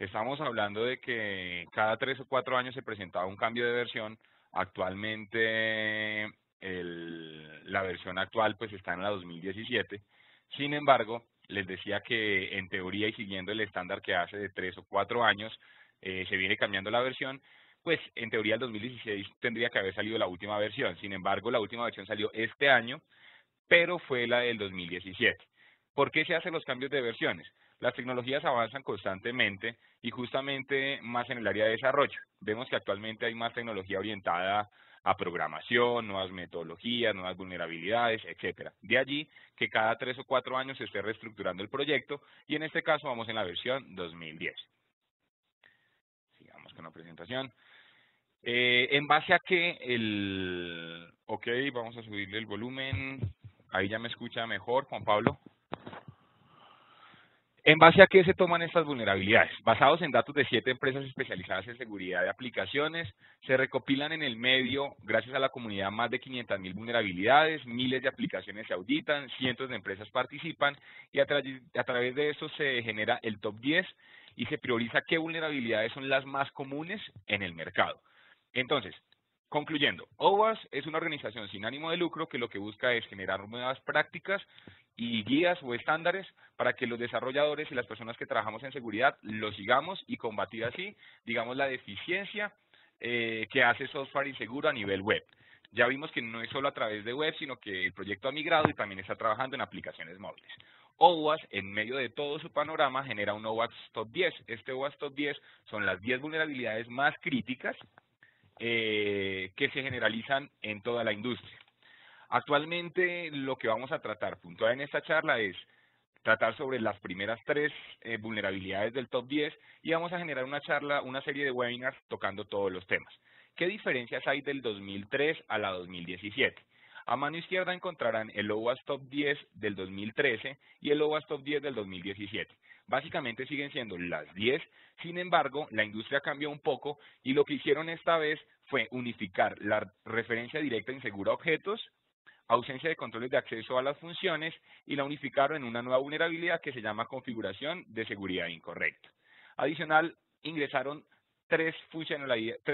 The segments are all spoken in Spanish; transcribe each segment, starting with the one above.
Estamos hablando de que cada 3 o 4 años se presentaba un cambio de versión. Actualmente la versión actual pues está en la 2017. Sin embargo, les decía que en teoría y siguiendo el estándar que hace de 3 o 4 años, se viene cambiando la versión. Pues en teoría el 2016 tendría que haber salido la última versión. Sin embargo, la última versión salió este año, pero fue la del 2017. ¿Por qué se hacen los cambios de versiones? Las tecnologías avanzan constantemente y justamente más en el área de desarrollo. Vemos que actualmente hay más tecnología orientada a programación, nuevas metodologías, nuevas vulnerabilidades, etcétera. De allí que cada 3 o 4 años se esté reestructurando el proyecto y en este caso vamos en la versión 2010. Sigamos con la presentación. En base a que Ok, vamos a subirle el volumen. Ahí ya me escucha mejor, Juan Pablo. ¿En base a qué se toman estas vulnerabilidades? Basados en datos de 7 empresas especializadas en seguridad de aplicaciones, se recopilan en el medio, gracias a la comunidad, más de 500.000 vulnerabilidades, miles de aplicaciones se auditan, cientos de empresas participan y a través de eso se genera el top 10 y se prioriza qué vulnerabilidades son las más comunes en el mercado. Entonces, concluyendo, OWASP es una organización sin ánimo de lucro que lo que busca es generar nuevas prácticas y guías o estándares para que los desarrolladores y las personas que trabajamos en seguridad lo sigamos y combatir así, digamos, la deficiencia que hace software inseguro a nivel web. Ya vimos que no es solo a través de web, sino que el proyecto ha migrado y también está trabajando en aplicaciones móviles. OWASP, en medio de todo su panorama, genera un OWASP Top 10. Este OWASP Top 10 son las 10 vulnerabilidades más críticas que se generalizan en toda la industria. Actualmente lo que vamos a tratar puntual en esta charla es tratar sobre las primeras 3 vulnerabilidades del top 10 y vamos a generar una serie de webinars tocando todos los temas. ¿Qué diferencias hay del 2003 a la 2017? A mano izquierda encontrarán el OWASP Top 10 del 2013 y el OWASP Top 10 del 2017. Básicamente siguen siendo las 10, sin embargo, la industria cambió un poco y lo que hicieron esta vez fue unificar la referencia directa insegura a objetos, ausencia de controles de acceso a las funciones y la unificaron en una nueva vulnerabilidad que se llama configuración de seguridad incorrecta. Adicional, ingresaron 3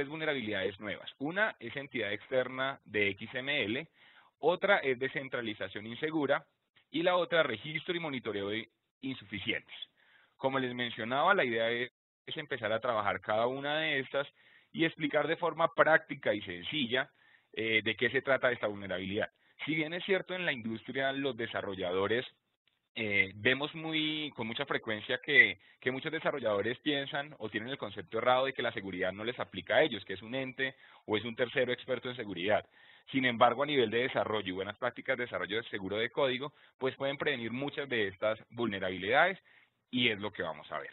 vulnerabilidades nuevas. Una es entidad externa de XML, otra es descentralización insegura y la otra registro y monitoreo de insuficientes. Como les mencionaba, la idea es empezar a trabajar cada una de estas y explicar de forma práctica y sencilla de qué se trata esta vulnerabilidad. Si bien es cierto, en la industria los desarrolladores vemos con mucha frecuencia que muchos desarrolladores piensan o tienen el concepto errado de que la seguridad no les aplica a ellos, que es un ente o es un tercero experto en seguridad. Sin embargo, a nivel de desarrollo y buenas prácticas de desarrollo seguro de código, pues pueden prevenir muchas de estas vulnerabilidades y es lo que vamos a ver.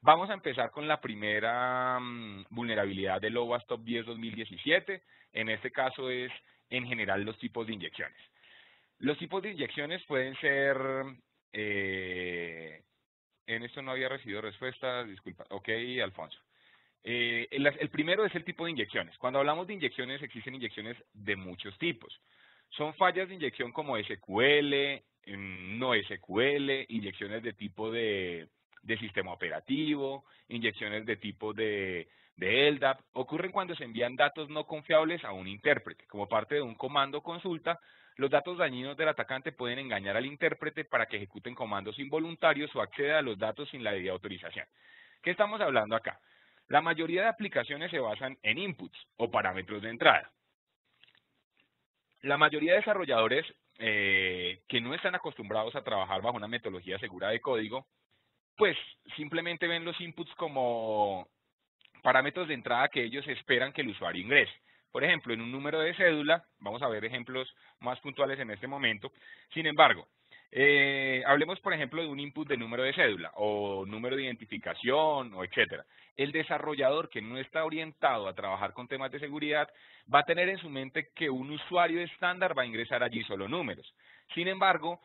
Vamos a empezar con la primera vulnerabilidad del OWASP Top 10 2017. En este caso es, en general, los tipos de inyecciones. Los tipos de inyecciones pueden ser... en esto no había recibido respuesta, disculpa. Ok, Alfonso. El primero es el tipo de inyecciones. Cuando hablamos de inyecciones, existen inyecciones de muchos tipos. Son fallas de inyección como SQL, no SQL, inyecciones de tipo de sistema operativo, inyecciones de tipo de LDAP. Ocurren cuando se envían datos no confiables a un intérprete. Como parte de un comando consulta, los datos dañinos del atacante pueden engañar al intérprete para que ejecuten comandos involuntarios o acceda a los datos sin la debida autorización. ¿Qué estamos hablando acá? La mayoría de aplicaciones se basan en inputs o parámetros de entrada. La mayoría de desarrolladores que no están acostumbrados a trabajar bajo una metodología segura de código, pues simplemente ven los inputs como parámetros de entrada que ellos esperan que el usuario ingrese. Por ejemplo, en un número de cédula, vamos a ver ejemplos más puntuales en este momento. Sin embargo, hablemos, por ejemplo, de un input de número de cédula o número de identificación o etcétera. El desarrollador que no está orientado a trabajar con temas de seguridad va a tener en su mente que un usuario estándar va a ingresar allí solo números. Sin embargo,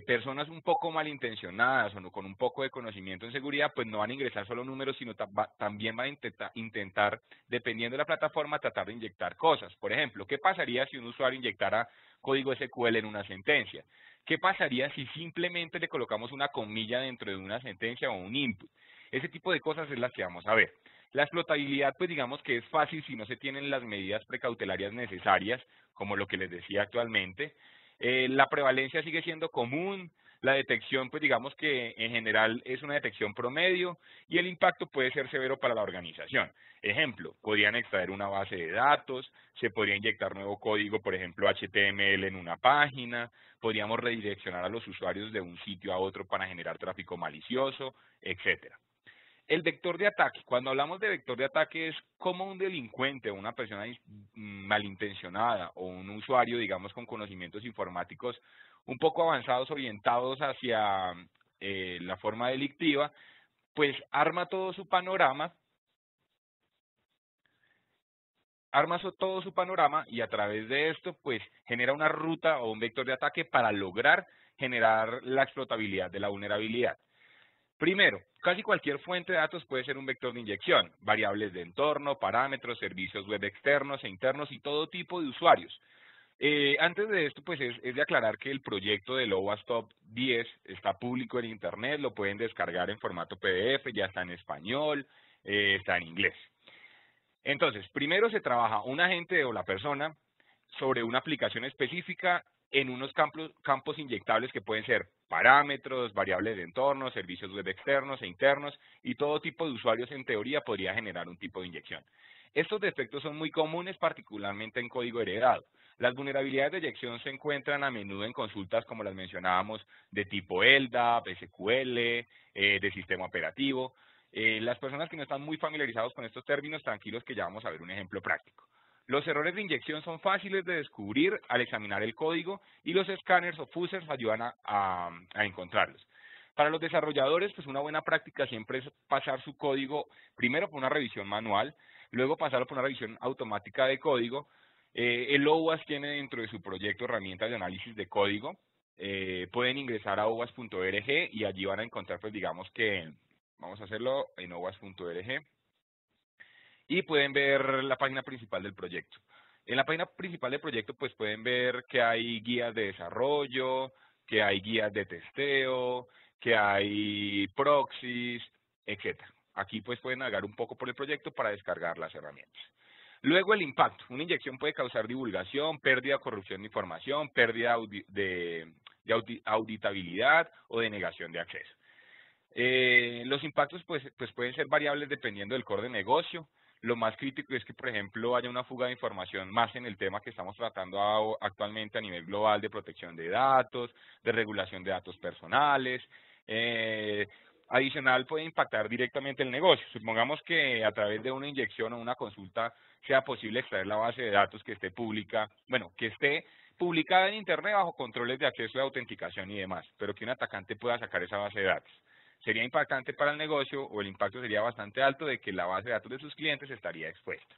personas un poco malintencionadas o no, con un poco de conocimiento en seguridad, pues no van a ingresar solo números, sino también van a intentar, dependiendo de la plataforma, tratar de inyectar cosas. Por ejemplo, ¿qué pasaría si un usuario inyectara código SQL en una sentencia? ¿Qué pasaría si simplemente le colocamos una comilla dentro de una sentencia o un input? Ese tipo de cosas es las que vamos a ver. La explotabilidad, pues digamos que es fácil si no se tienen las medidas precautelarias necesarias, como lo que les decía actualmente. La prevalencia sigue siendo común, la detección, pues digamos que en general es una detección promedio y el impacto puede ser severo para la organización. Ejemplo, podrían extraer una base de datos, se podría inyectar nuevo código, por ejemplo, HTML en una página, podríamos redireccionar a los usuarios de un sitio a otro para generar tráfico malicioso, etcétera. El vector de ataque, cuando hablamos de vector de ataque es como un delincuente o una persona malintencionada o un usuario, digamos, con conocimientos informáticos un poco avanzados, orientados hacia la forma delictiva, pues arma todo su panorama, todo su panorama y a través de esto, pues genera una ruta o un vector de ataque para lograr generar la explotabilidad de la vulnerabilidad. Primero, casi cualquier fuente de datos puede ser un vector de inyección, variables de entorno, parámetros, servicios web externos e internos y todo tipo de usuarios. Antes de esto, pues es de aclarar que el proyecto del OWASP Top 10 está público en Internet, lo pueden descargar en formato PDF, ya está en español, está en inglés. Entonces, primero se trabaja un agente o la persona sobre una aplicación específica en unos campos inyectables que pueden ser parámetros, variables de entorno, servicios web externos e internos, y todo tipo de usuarios en teoría podría generar un tipo de inyección. Estos defectos son muy comunes, particularmente en código heredado. Las vulnerabilidades de inyección se encuentran a menudo en consultas, como las mencionábamos, de tipo LDAP, SQL, de sistema operativo. Las personas que no están muy familiarizados con estos términos, tranquilos que ya vamos a ver un ejemplo práctico. Los errores de inyección son fáciles de descubrir al examinar el código y los escáneres o fuzzers ayudan a encontrarlos. Para los desarrolladores, pues una buena práctica siempre es pasar su código primero por una revisión manual, luego pasarlo por una revisión automática de código. El OWASP tiene dentro de su proyecto herramientas de análisis de código. Pueden ingresar a owasp.org y allí van a encontrar, pues digamos que, vamos a hacerlo en owasp.org. Y pueden ver la página principal del proyecto. En la página principal del proyecto pues pueden ver que hay guías de desarrollo, que hay guías de testeo, que hay proxies, etcétera. Aquí pues pueden navegar un poco por el proyecto para descargar las herramientas. Luego el impacto. Una inyección puede causar divulgación, pérdida o corrupción de información, pérdida de auditabilidad o de negación de acceso. Los impactos pues pueden ser variables dependiendo del core de negocio. Lo más crítico es que, por ejemplo, haya una fuga de información más en el tema que estamos tratando actualmente a nivel global de protección de datos, de regulación de datos personales. Adicional, puede impactar directamente el negocio. Supongamos que a través de una inyección o una consulta sea posible extraer la base de datos que esté que esté publicada en Internet bajo controles de acceso y autenticación y demás, pero que un atacante pueda sacar esa base de datos. Sería impactante para el negocio o el impacto sería bastante alto de que la base de datos de sus clientes estaría expuesta.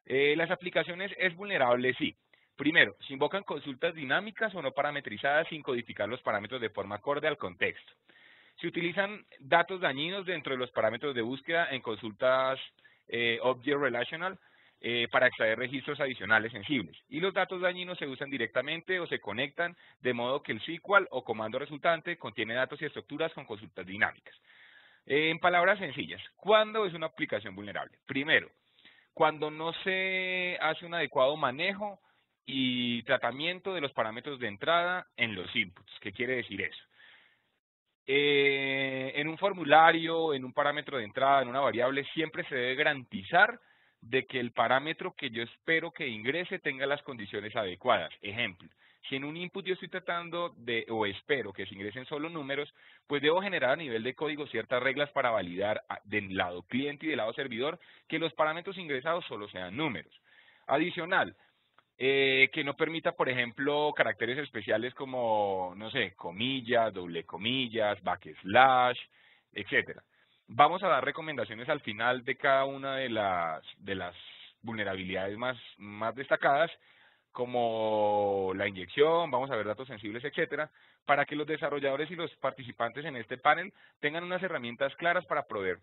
Las aplicaciones es vulnerable, sí. Primero, se invocan consultas dinámicas o no parametrizadas sin codificar los parámetros de forma acorde al contexto. Se utilizan datos dañinos dentro de los parámetros de búsqueda en consultas Object Relational para extraer registros adicionales sensibles. Y los datos dañinos se usan directamente o se conectan de modo que el SQL o comando resultante contiene datos y estructuras con consultas dinámicas. En palabras sencillas, ¿cuándo es una aplicación vulnerable? Primero, cuando no se hace un adecuado manejo y tratamiento de los parámetros de entrada en los inputs. ¿Qué quiere decir eso? En un formulario, en un parámetro de entrada, en una variable, siempre se debe garantizar de que el parámetro que yo espero que ingrese tenga las condiciones adecuadas. Ejemplo, si en un input yo estoy tratando de, o espero que se ingresen solo números, pues debo generar a nivel de código ciertas reglas para validar del lado cliente y del lado servidor que los parámetros ingresados solo sean números. Adicional, que no permita, por ejemplo, caracteres especiales como, no sé, comillas, doble comillas, backslash, etcétera. Vamos a dar recomendaciones al final de cada una de las vulnerabilidades más destacadas, como la inyección, vamos a ver datos sensibles, etcétera, para que los desarrolladores y los participantes en este panel tengan unas herramientas claras para poder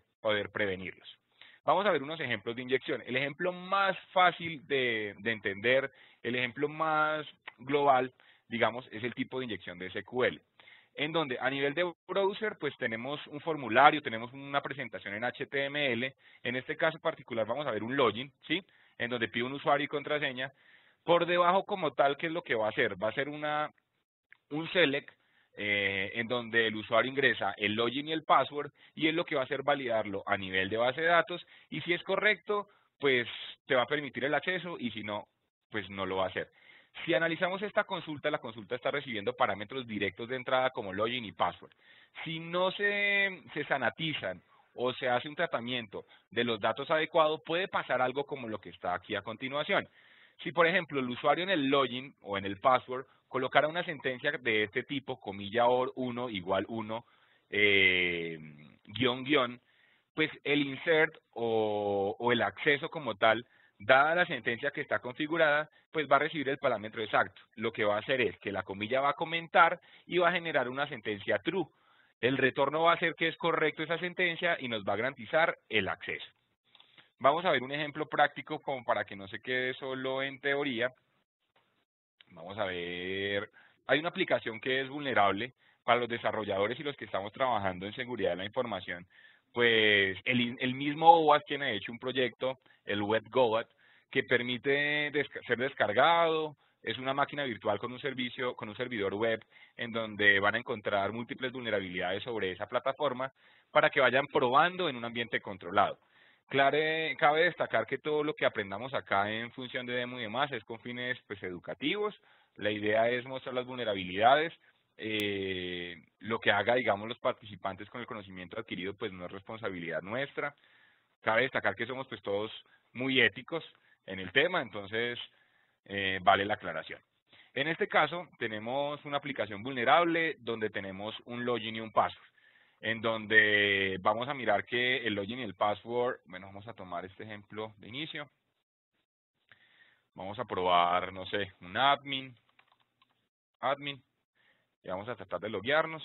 prevenirlos. Vamos a ver unos ejemplos de inyección. El ejemplo más fácil de entender, el ejemplo más global, digamos, es el tipo de inyección de SQL. en donde a nivel de browser pues tenemos un formulario, tenemos una presentación en HTML, en este caso particular vamos a ver un login, ¿sí? En donde pide un usuario y contraseña. Por debajo como tal, ¿qué es lo que va a hacer? Va a ser un select en donde el usuario ingresa el login y el password y es lo que va a hacer validarlo a nivel de base de datos y si es correcto, pues te va a permitir el acceso y si no, pues no lo va a hacer. Si analizamos esta consulta, la consulta está recibiendo parámetros directos de entrada como login y password. Si no se sanatizan o se hace un tratamiento de los datos adecuados, puede pasar algo como lo que está aquí a continuación. Si, por ejemplo, el usuario en el login o en el password colocara una sentencia de este tipo, comilla or 1 igual 1, guión guión, pues el insert o el acceso como tal, dada la sentencia que está configurada, pues va a recibir el parámetro exacto. Lo que va a hacer es que la comilla va a comentar y va a generar una sentencia true. El retorno va a ser que es correcto esa sentencia y nos va a garantizar el acceso. Vamos a ver un ejemplo práctico como para que no se quede solo en teoría. Vamos a ver, hay una aplicación que es vulnerable para los desarrolladores y los que estamos trabajando en seguridad de la información. Pues el mismo OWASP tiene hecho un proyecto, el WebGoat, que permite ser descargado. Es una máquina virtual con un servicio, con un servidor web, en donde van a encontrar múltiples vulnerabilidades sobre esa plataforma para que vayan probando en un ambiente controlado. Cabe destacar que todo lo que aprendamos acá en función de demo y demás es con fines pues, educativos. La idea es mostrar las vulnerabilidades. Lo que haga, digamos, los participantes con el conocimiento adquirido, pues no es responsabilidad nuestra. Cabe destacar que somos pues todos muy éticos en el tema, entonces vale la aclaración. En este caso, tenemos una aplicación vulnerable donde tenemos un login y un password, en donde vamos a mirar que el login y el password, bueno, vamos a tomar este ejemplo de inicio. Vamos a probar, no sé, un admin, y vamos a tratar de loguearnos.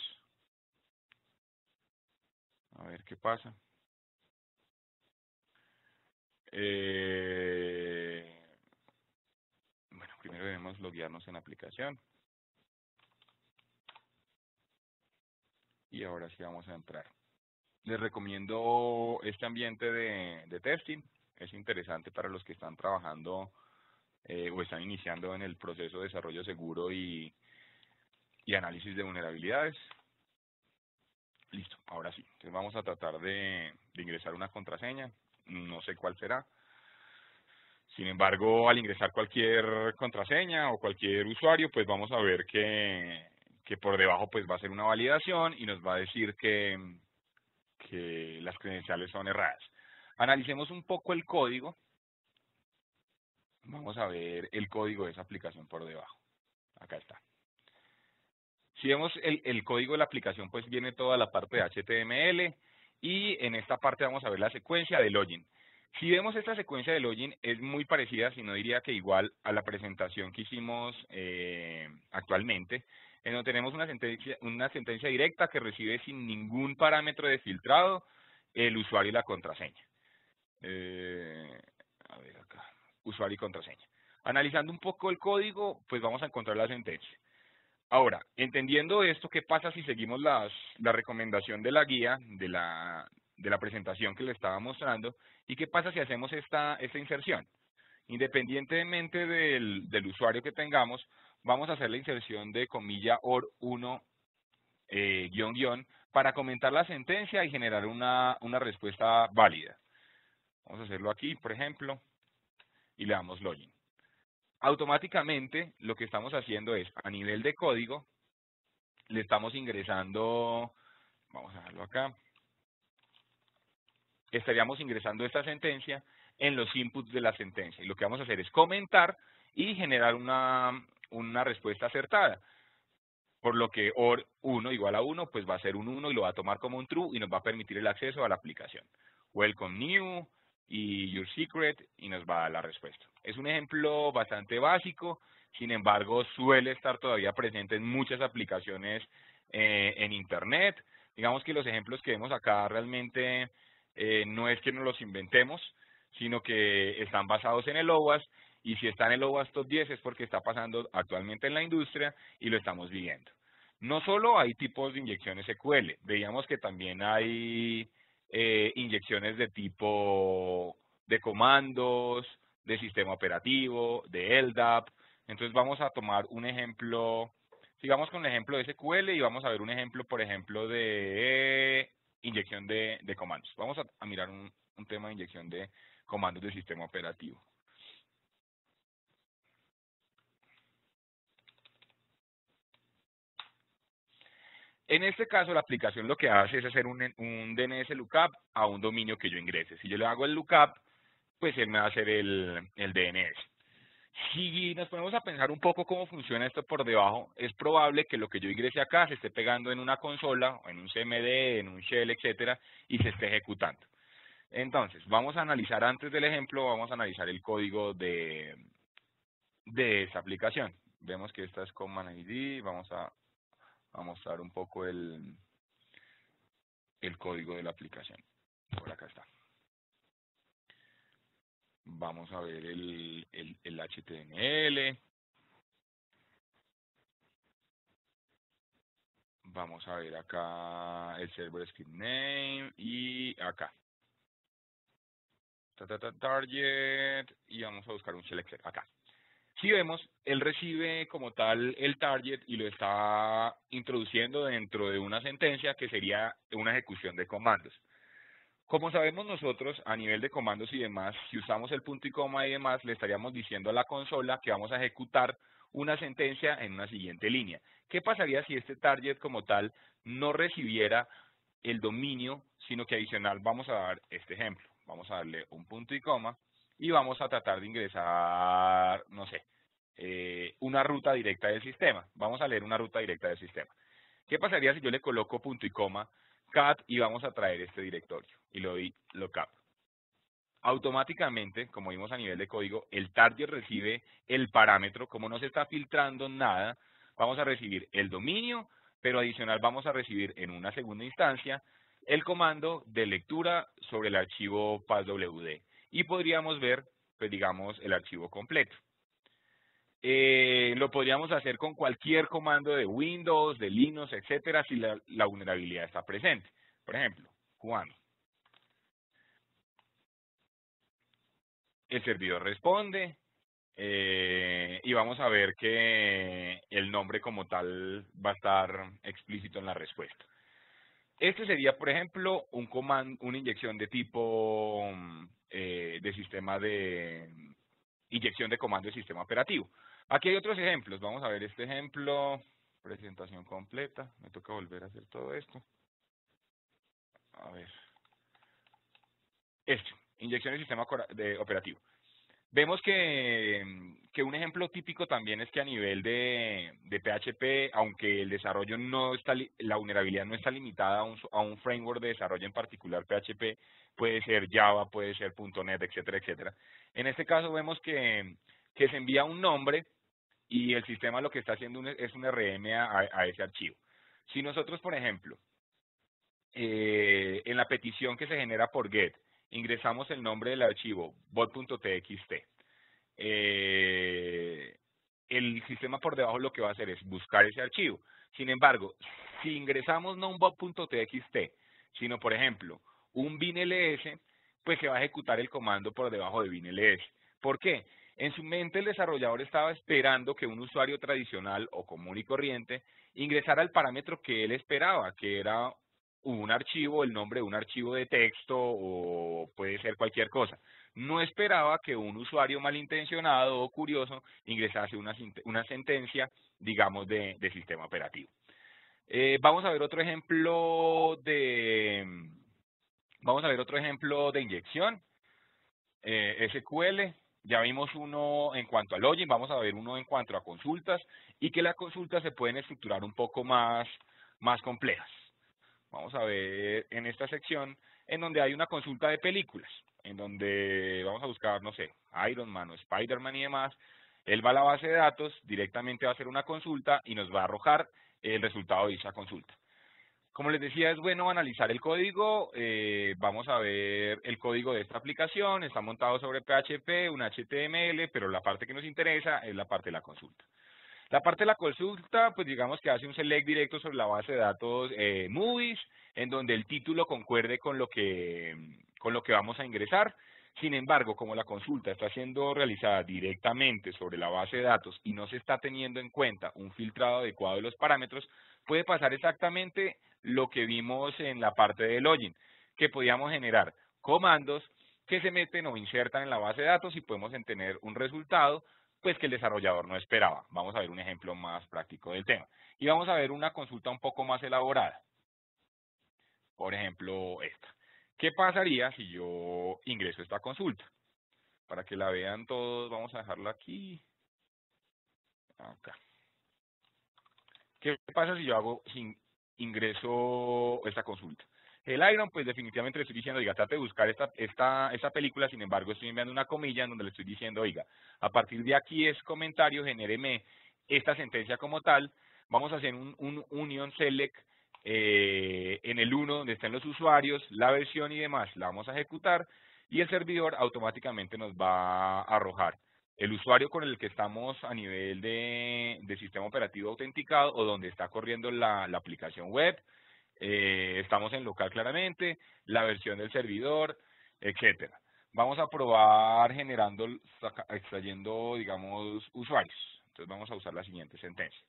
A ver qué pasa. Bueno, primero debemos loguearnos en la aplicación. Y ahora sí vamos a entrar. Les recomiendo este ambiente de testing. Es interesante para los que están trabajando o están iniciando en el proceso de desarrollo seguro y análisis de vulnerabilidades. Listo, ahora sí. Entonces vamos a tratar de ingresar una contraseña. No sé cuál será. Sin embargo, al ingresar cualquier contraseña o cualquier usuario, pues vamos a ver que por debajo pues va a ser una validación y nos va a decir que las credenciales son erradas. Analicemos un poco el código. Vamos a ver el código de esa aplicación por debajo. Acá está. Si vemos el código de la aplicación, pues viene toda la parte de HTML y en esta parte vamos a ver la secuencia de login. Si vemos esta secuencia de login, es muy parecida, si no diría que igual a la presentación que hicimos actualmente, en donde tenemos una sentencia directa que recibe sin ningún parámetro de filtrado el usuario y la contraseña. A ver acá, usuario y contraseña. Analizando un poco el código, pues vamos a encontrar la sentencia. Ahora, entendiendo esto, ¿qué pasa si seguimos la recomendación de la guía, de la presentación que le estaba mostrando? ¿Y qué pasa si hacemos esta inserción? Independientemente del usuario que tengamos, vamos a hacer la inserción de comilla or 1 guión guión para comentar la sentencia y generar una respuesta válida. Vamos a hacerlo aquí, por ejemplo, y le damos login. Automáticamente lo que estamos haciendo es, a nivel de código, le estamos ingresando, vamos a dejarlo acá, estaríamos ingresando esta sentencia en los inputs de la sentencia. Y lo que vamos a hacer es comentar y generar una respuesta acertada. Por lo que or 1 igual a 1, pues va a ser un 1 y lo va a tomar como un true y nos va a permitir el acceso a la aplicación. Welcome new y your secret y nos va a dar la respuesta. Es un ejemplo bastante básico, sin embargo suele estar todavía presente en muchas aplicaciones en Internet. Digamos que los ejemplos que vemos acá realmente no es que nos los inventemos, sino que están basados en el OWASP y si está en el OWASP Top 10 es porque está pasando actualmente en la industria y lo estamos viviendo. No solo hay tipos de inyecciones SQL, veíamos que también hay inyecciones de tipo de comandos, de sistema operativo, de LDAP. Entonces vamos a tomar un ejemplo, sigamos con el ejemplo de SQL y vamos a ver un ejemplo, por ejemplo, de inyección de comandos. Vamos a mirar un tema de inyección de comandos de sistema operativo. En este caso, la aplicación lo que hace es hacer un DNS lookup a un dominio que yo ingrese. Si yo le hago el lookup, pues él me va a hacer el DNS. Si nos ponemos a pensar un poco cómo funciona esto por debajo, es probable que lo que yo ingrese acá se esté pegando en una consola, en un CMD, en un shell, etcétera, y se esté ejecutando. Entonces, vamos a analizar antes del ejemplo, vamos a analizar el código de esta aplicación. Vemos que esta es Command ID, vamos a mostrar un poco el código de la aplicación. Por acá está. Vamos a ver el HTML. Vamos a ver acá el server script name y acá. Target y vamos a buscar un selector acá. Si vemos, él recibe como tal el target y lo está introduciendo dentro de una sentencia que sería una ejecución de comandos. Como sabemos nosotros, a nivel de comandos y demás, si usamos el punto y coma y demás, le estaríamos diciendo a la consola que vamos a ejecutar una sentencia en una siguiente línea. ¿Qué pasaría si este target como tal no recibiera el dominio, sino que adicional vamos a dar este ejemplo? Vamos a darle un punto y coma y vamos a tratar de ingresar, no sé, una ruta directa del sistema. Vamos a leer una ruta directa del sistema. ¿Qué pasaría si yo le coloco punto y coma cat y vamos a traer este directorio y lo doy lookup? Automáticamente, como vimos a nivel de código, el target recibe el parámetro, como no se está filtrando nada, vamos a recibir el dominio, pero adicional vamos a recibir en una segunda instancia el comando de lectura sobre el archivo passwd y podríamos ver, pues digamos, el archivo completo. Lo podríamos hacer con cualquier comando de Windows, de Linux, etcétera, si la vulnerabilidad está presente. Por ejemplo, cuando el servidor responde y vamos a ver que el nombre como tal va a estar explícito en la respuesta. Este sería, por ejemplo, una inyección de tipo de sistema de inyección de comando de sistema operativo. Aquí hay otros ejemplos. Vamos a ver este ejemplo. Presentación completa. Me toca volver a hacer todo esto. A ver. Esto. Inyección de sistema operativo. Vemos que un ejemplo típico también es que a nivel de PHP, aunque el desarrollo no está, la vulnerabilidad no está limitada a un framework de desarrollo en particular PHP, puede ser Java, puede ser .NET, etcétera, etcétera. En este caso vemos que se envía un nombre y el sistema lo que está haciendo es un RM a ese archivo. Si nosotros, por ejemplo, en la petición que se genera por GET, ingresamos el nombre del archivo bot.txt, el sistema por debajo lo que va a hacer es buscar ese archivo. Sin embargo, si ingresamos no un bot.txt, sino, por ejemplo, un binls, pues se va a ejecutar el comando por debajo de binls. ¿Por qué? En su mente el desarrollador estaba esperando que un usuario tradicional o común y corriente ingresara el parámetro que él esperaba, que era un archivo, el nombre de un archivo de texto o puede ser cualquier cosa. No esperaba que un usuario malintencionado o curioso ingresase una sentencia, digamos, de sistema operativo. Vamos a ver otro ejemplo de inyección. SQL, ya vimos uno en cuanto a login, vamos a ver uno en cuanto a consultas y que las consultas se pueden estructurar un poco más complejas. Vamos a ver en esta sección en donde hay una consulta de películas, en donde vamos a buscar, no sé, Iron Man o Spider-Man y demás. Él va a la base de datos, directamente va a hacer una consulta y nos va a arrojar el resultado de esa consulta. Como les decía, es bueno analizar el código. Vamos a ver el código de esta aplicación. Está montado sobre PHP, un HTML, pero la parte que nos interesa es la parte de la consulta. La parte de la consulta, pues digamos que hace un select directo sobre la base de datos Movies, en donde el título concuerde con lo que vamos a ingresar. Sin embargo, como la consulta está siendo realizada directamente sobre la base de datos y no se está teniendo en cuenta un filtrado adecuado de los parámetros, puede pasar exactamente lo que vimos en la parte de login, que podíamos generar comandos que se meten o insertan en la base de datos y podemos tener un resultado pues que el desarrollador no esperaba. Vamos a ver un ejemplo más práctico del tema. Y vamos a ver una consulta un poco más elaborada. Por ejemplo, esta. ¿Qué pasaría si yo ingreso esta consulta? Para que la vean todos, vamos a dejarla aquí. Acá. ¿Qué pasa si yo ingreso esta consulta? El Iron, pues definitivamente le estoy diciendo, oiga, trate de buscar esta película, sin embargo estoy enviando una comilla en donde le estoy diciendo, oiga, a partir de aquí es comentario, genéreme esta sentencia como tal, vamos a hacer un union select en el 1 donde estén los usuarios, la versión y demás, la vamos a ejecutar y el servidor automáticamente nos va a arrojar el usuario con el que estamos a nivel de sistema operativo autenticado o donde está corriendo la aplicación web, estamos en local claramente, la versión del servidor, etcétera. Vamos a probar extrayendo, digamos, usuarios. Entonces vamos a usar la siguiente sentencia.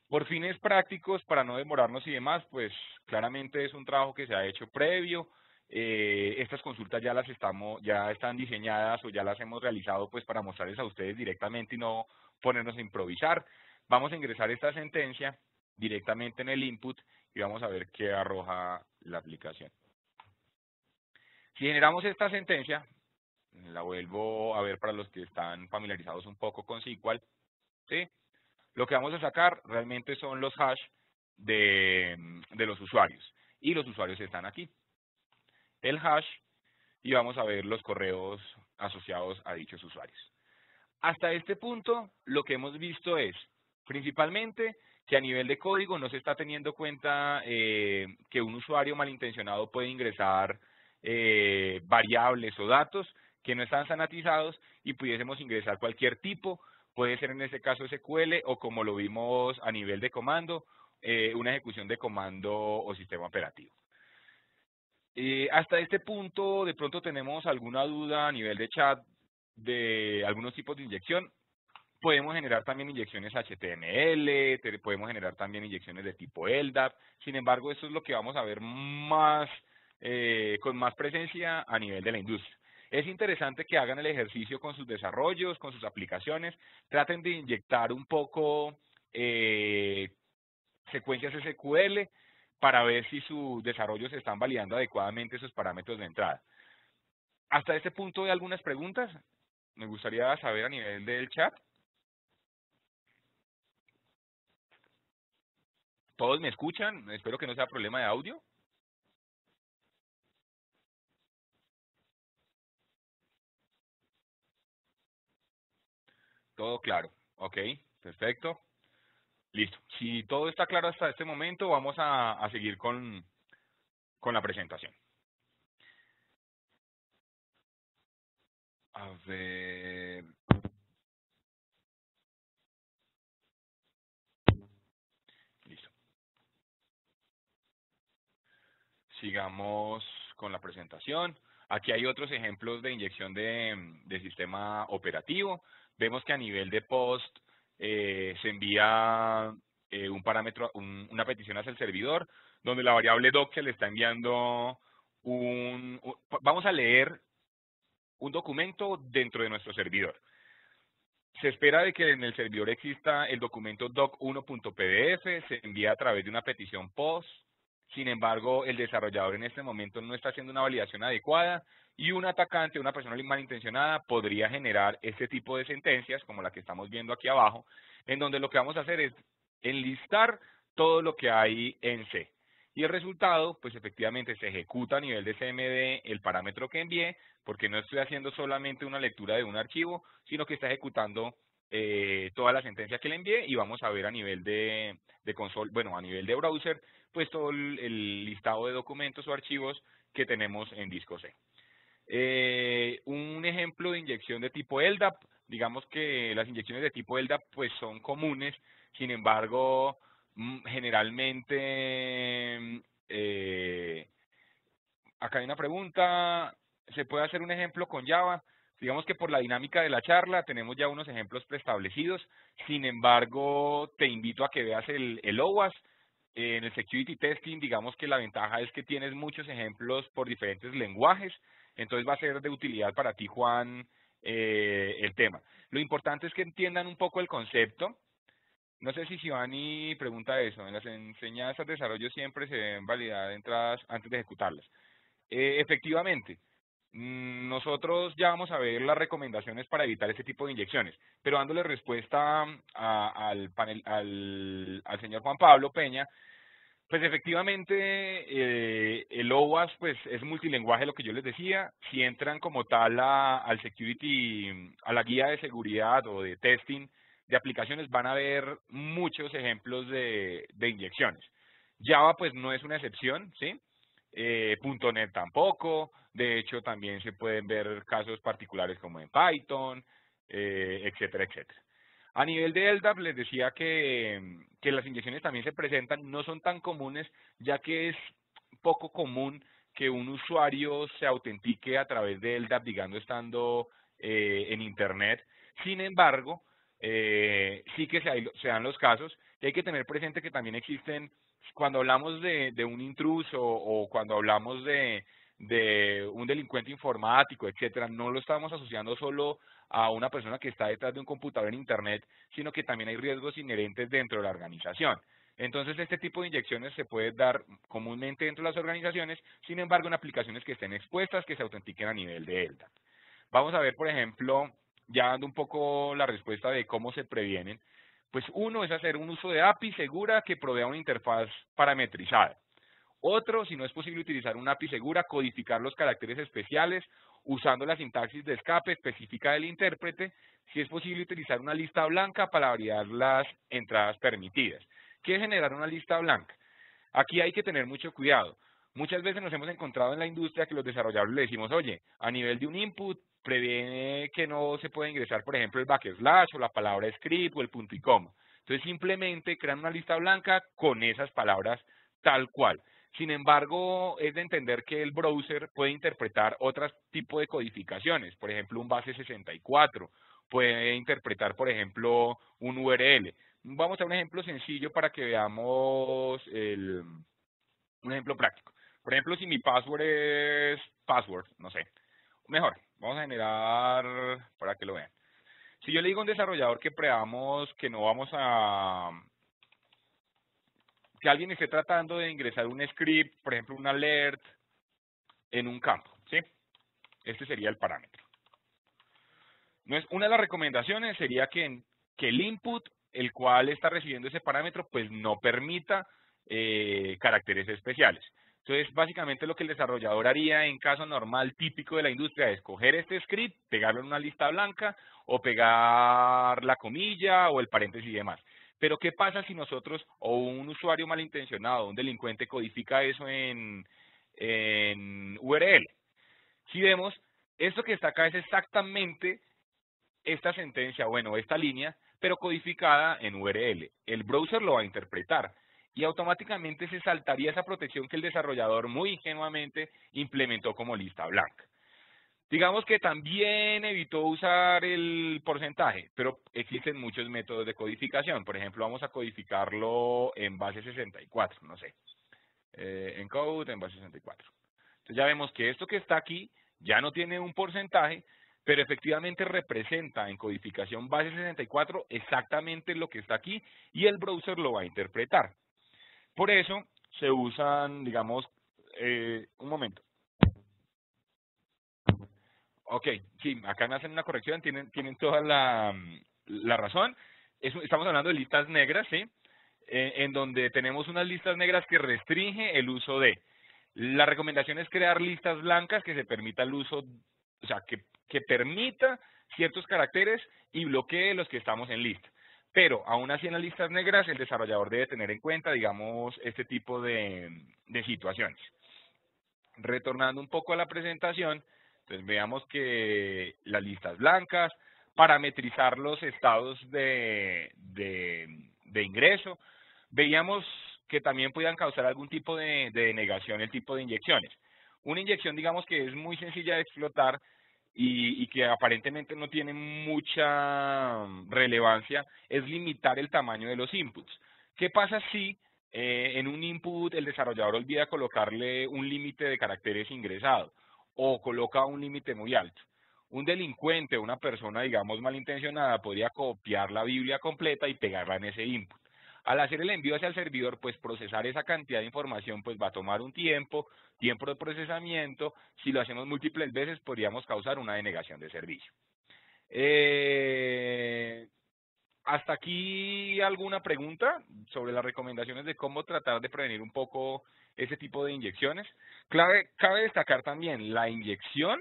Por fines prácticos, para no demorarnos y demás, pues claramente es un trabajo que se ha hecho previo. Estas consultas ya están diseñadas o ya las hemos realizado pues para mostrarles a ustedes directamente y no ponernos a improvisar. Vamos a ingresar esta sentencia directamente en el input y vamos a ver qué arroja la aplicación. Si generamos esta sentencia, la vuelvo a ver para los que están familiarizados un poco con SQL, ¿sí? Lo que vamos a sacar realmente son los hash de los usuarios. Y los usuarios están aquí. El hash y vamos a ver los correos asociados a dichos usuarios. Hasta este punto, lo que hemos visto es, principalmente, que a nivel de código no se está teniendo en cuenta que un usuario malintencionado puede ingresar variables o datos que no están sanitizados y pudiésemos ingresar cualquier tipo, puede ser en este caso SQL o como lo vimos a nivel de comando, una ejecución de comando o sistema operativo. Hasta este punto, de pronto tenemos alguna duda a nivel de chat de algunos tipos de inyección. Podemos generar también inyecciones HTML, podemos generar también inyecciones de tipo LDAP. Sin embargo, esto es lo que vamos a ver más con más presencia a nivel de la industria. Es interesante que hagan el ejercicio con sus desarrollos, con sus aplicaciones. Traten de inyectar un poco secuencias SQL para ver si sus desarrollos están validando adecuadamente esos parámetros de entrada. Hasta este punto, ¿hay algunas preguntas? Me gustaría saber a nivel del chat. ¿Todos me escuchan? Espero que no sea problema de audio. Todo claro. Ok, perfecto. Listo. Si todo está claro hasta este momento, vamos a seguir con la presentación. A ver. Listo. Sigamos con la presentación. Aquí hay otros ejemplos de inyección de sistema operativo. Vemos que a nivel de post se envía un parámetro, una petición hacia el servidor, donde la variable doc se le está enviando vamos a leer un documento dentro de nuestro servidor. Se espera de que en el servidor exista el documento doc1.pdf, se envía a través de una petición POST. Sin embargo, el desarrollador en este momento no está haciendo una validación adecuada y un atacante, una persona malintencionada, podría generar este tipo de sentencias, como la que estamos viendo aquí abajo, en donde lo que vamos a hacer es enlistar todo lo que hay en C. Y el resultado, pues efectivamente se ejecuta a nivel de CMD el parámetro que envié, porque no estoy haciendo solamente una lectura de un archivo, sino que está ejecutando toda la sentencia que le envié y vamos a ver a nivel de console, bueno, a nivel de browser, pues todo el listado de documentos o archivos que tenemos en disco C. Un ejemplo de inyección de tipo LDAP, digamos que las inyecciones de tipo LDAP pues son comunes, sin embargo, generalmente, acá hay una pregunta, ¿se puede hacer un ejemplo con Java? Digamos que por la dinámica de la charla tenemos ya unos ejemplos preestablecidos, sin embargo, te invito a que veas el OWASP. En el Security Testing, digamos que la ventaja es que tienes muchos ejemplos por diferentes lenguajes, entonces va a ser de utilidad para ti, Juan, el tema. Lo importante es que entiendan un poco el concepto. No sé si Giovanni pregunta eso. En las enseñanzas de desarrollo siempre se deben validar entradas antes de ejecutarlas. Efectivamente, nosotros ya vamos a ver las recomendaciones para evitar este tipo de inyecciones, pero dándole respuesta al señor Juan Pablo Peña, pues efectivamente el OWASP pues, es multilenguaje, lo que yo les decía. Si entran como tal al security, a la guía de seguridad o de testing de aplicaciones, van a ver muchos ejemplos de inyecciones. Java pues no es una excepción, ¿sí? .NET tampoco. De hecho, también se pueden ver casos particulares como en Python, etcétera, etcétera. A nivel de LDAP les decía que las inyecciones también se presentan, no son tan comunes, ya que es poco común que un usuario se autentique a través de LDAP, digamos, estando en Internet. Sin embargo, sí que se dan los casos, y hay que tener presente que también existen, cuando hablamos de un intruso o cuando hablamos de un delincuente informático, etcétera, no lo estamos asociando solo a una persona que está detrás de un computador en Internet, sino que también hay riesgos inherentes dentro de la organización. Entonces, este tipo de inyecciones se puede dar comúnmente dentro de las organizaciones, sin embargo, en aplicaciones que estén expuestas, que se autentiquen a nivel de LDAP. Vamos a ver, por ejemplo, ya dando un poco la respuesta de cómo se previenen, pues uno es hacer un uso de API segura que provea una interfaz parametrizada. Otro, si no es posible utilizar una API segura, codificar los caracteres especiales usando la sintaxis de escape específica del intérprete. Si es posible utilizar una lista blanca para variar las entradas permitidas. ¿Qué es generar una lista blanca? Aquí hay que tener mucho cuidado. Muchas veces nos hemos encontrado en la industria que los desarrolladores le decimos, oye, a nivel de un input, previene que no se pueda ingresar, por ejemplo, el backslash o la palabra script o el punto y coma. Entonces, simplemente crean una lista blanca con esas palabras tal cual. Sin embargo, es de entender que el browser puede interpretar otro tipo de codificaciones, por ejemplo, un base 64, puede interpretar, por ejemplo, un URL. Vamos a un ejemplo sencillo para que veamos un ejemplo práctico. Por ejemplo, si mi password es password, no sé. Mejor, vamos a generar para que lo vean. Si yo le digo a un desarrollador que preveamos que no vamos a... que alguien esté tratando de ingresar un script, por ejemplo, un alert, en un campo, ¿sí? Este sería el parámetro. No es, una de las recomendaciones sería que el input, el cual está recibiendo ese parámetro, pues no permita caracteres especiales. Entonces, básicamente lo que el desarrollador haría en caso normal típico de la industria es coger este script, pegarlo en una lista blanca o pegar la comilla o el paréntesis y demás. Pero, ¿qué pasa si nosotros o un usuario malintencionado, un delincuente codifica eso en URL? Si vemos, esto que está acá es exactamente esta sentencia, bueno, esta línea, pero codificada en URL. El browser lo va a interpretar y automáticamente se saltaría esa protección que el desarrollador muy ingenuamente implementó como lista blanca. Digamos que también evitó usar el porcentaje, pero existen muchos métodos de codificación. Por ejemplo, vamos a codificarlo en base 64, no sé, encode en base 64. Entonces ya vemos que esto que está aquí ya no tiene un porcentaje, pero efectivamente representa en codificación base 64 exactamente lo que está aquí y el browser lo va a interpretar. Por eso se usan, digamos, un momento. Ok, sí, acá me hacen una corrección, tienen toda la razón. Estamos hablando de listas negras, ¿sí? En donde tenemos unas listas negras que restringe el uso de. La recomendación es crear listas blancas que se permita el uso, o sea, que permita ciertos caracteres y bloquee los que estamos en lista. Pero aún así en las listas negras el desarrollador debe tener en cuenta, digamos, este tipo de situaciones. Retornando un poco a la presentación, entonces veamos que las listas blancas, parametrizar los estados de ingreso. Veíamos que también podían causar algún tipo de denegación, el tipo de inyecciones. Una inyección, digamos, que es muy sencilla de explotar y que aparentemente no tiene mucha relevancia, es limitar el tamaño de los inputs. ¿Qué pasa si en un input el desarrollador olvida colocarle un límite de caracteres ingresado o coloca un límite muy alto? Un delincuente, una persona, digamos, malintencionada, podría copiar la Biblia completa y pegarla en ese input. Al hacer el envío hacia el servidor, pues procesar esa cantidad de información pues va a tomar un tiempo de procesamiento. Si lo hacemos múltiples veces, podríamos causar una denegación de servicio. ¿Hasta aquí alguna pregunta sobre las recomendaciones de cómo tratar de prevenir un poco ese tipo de inyecciones? Cabe destacar también, la inyección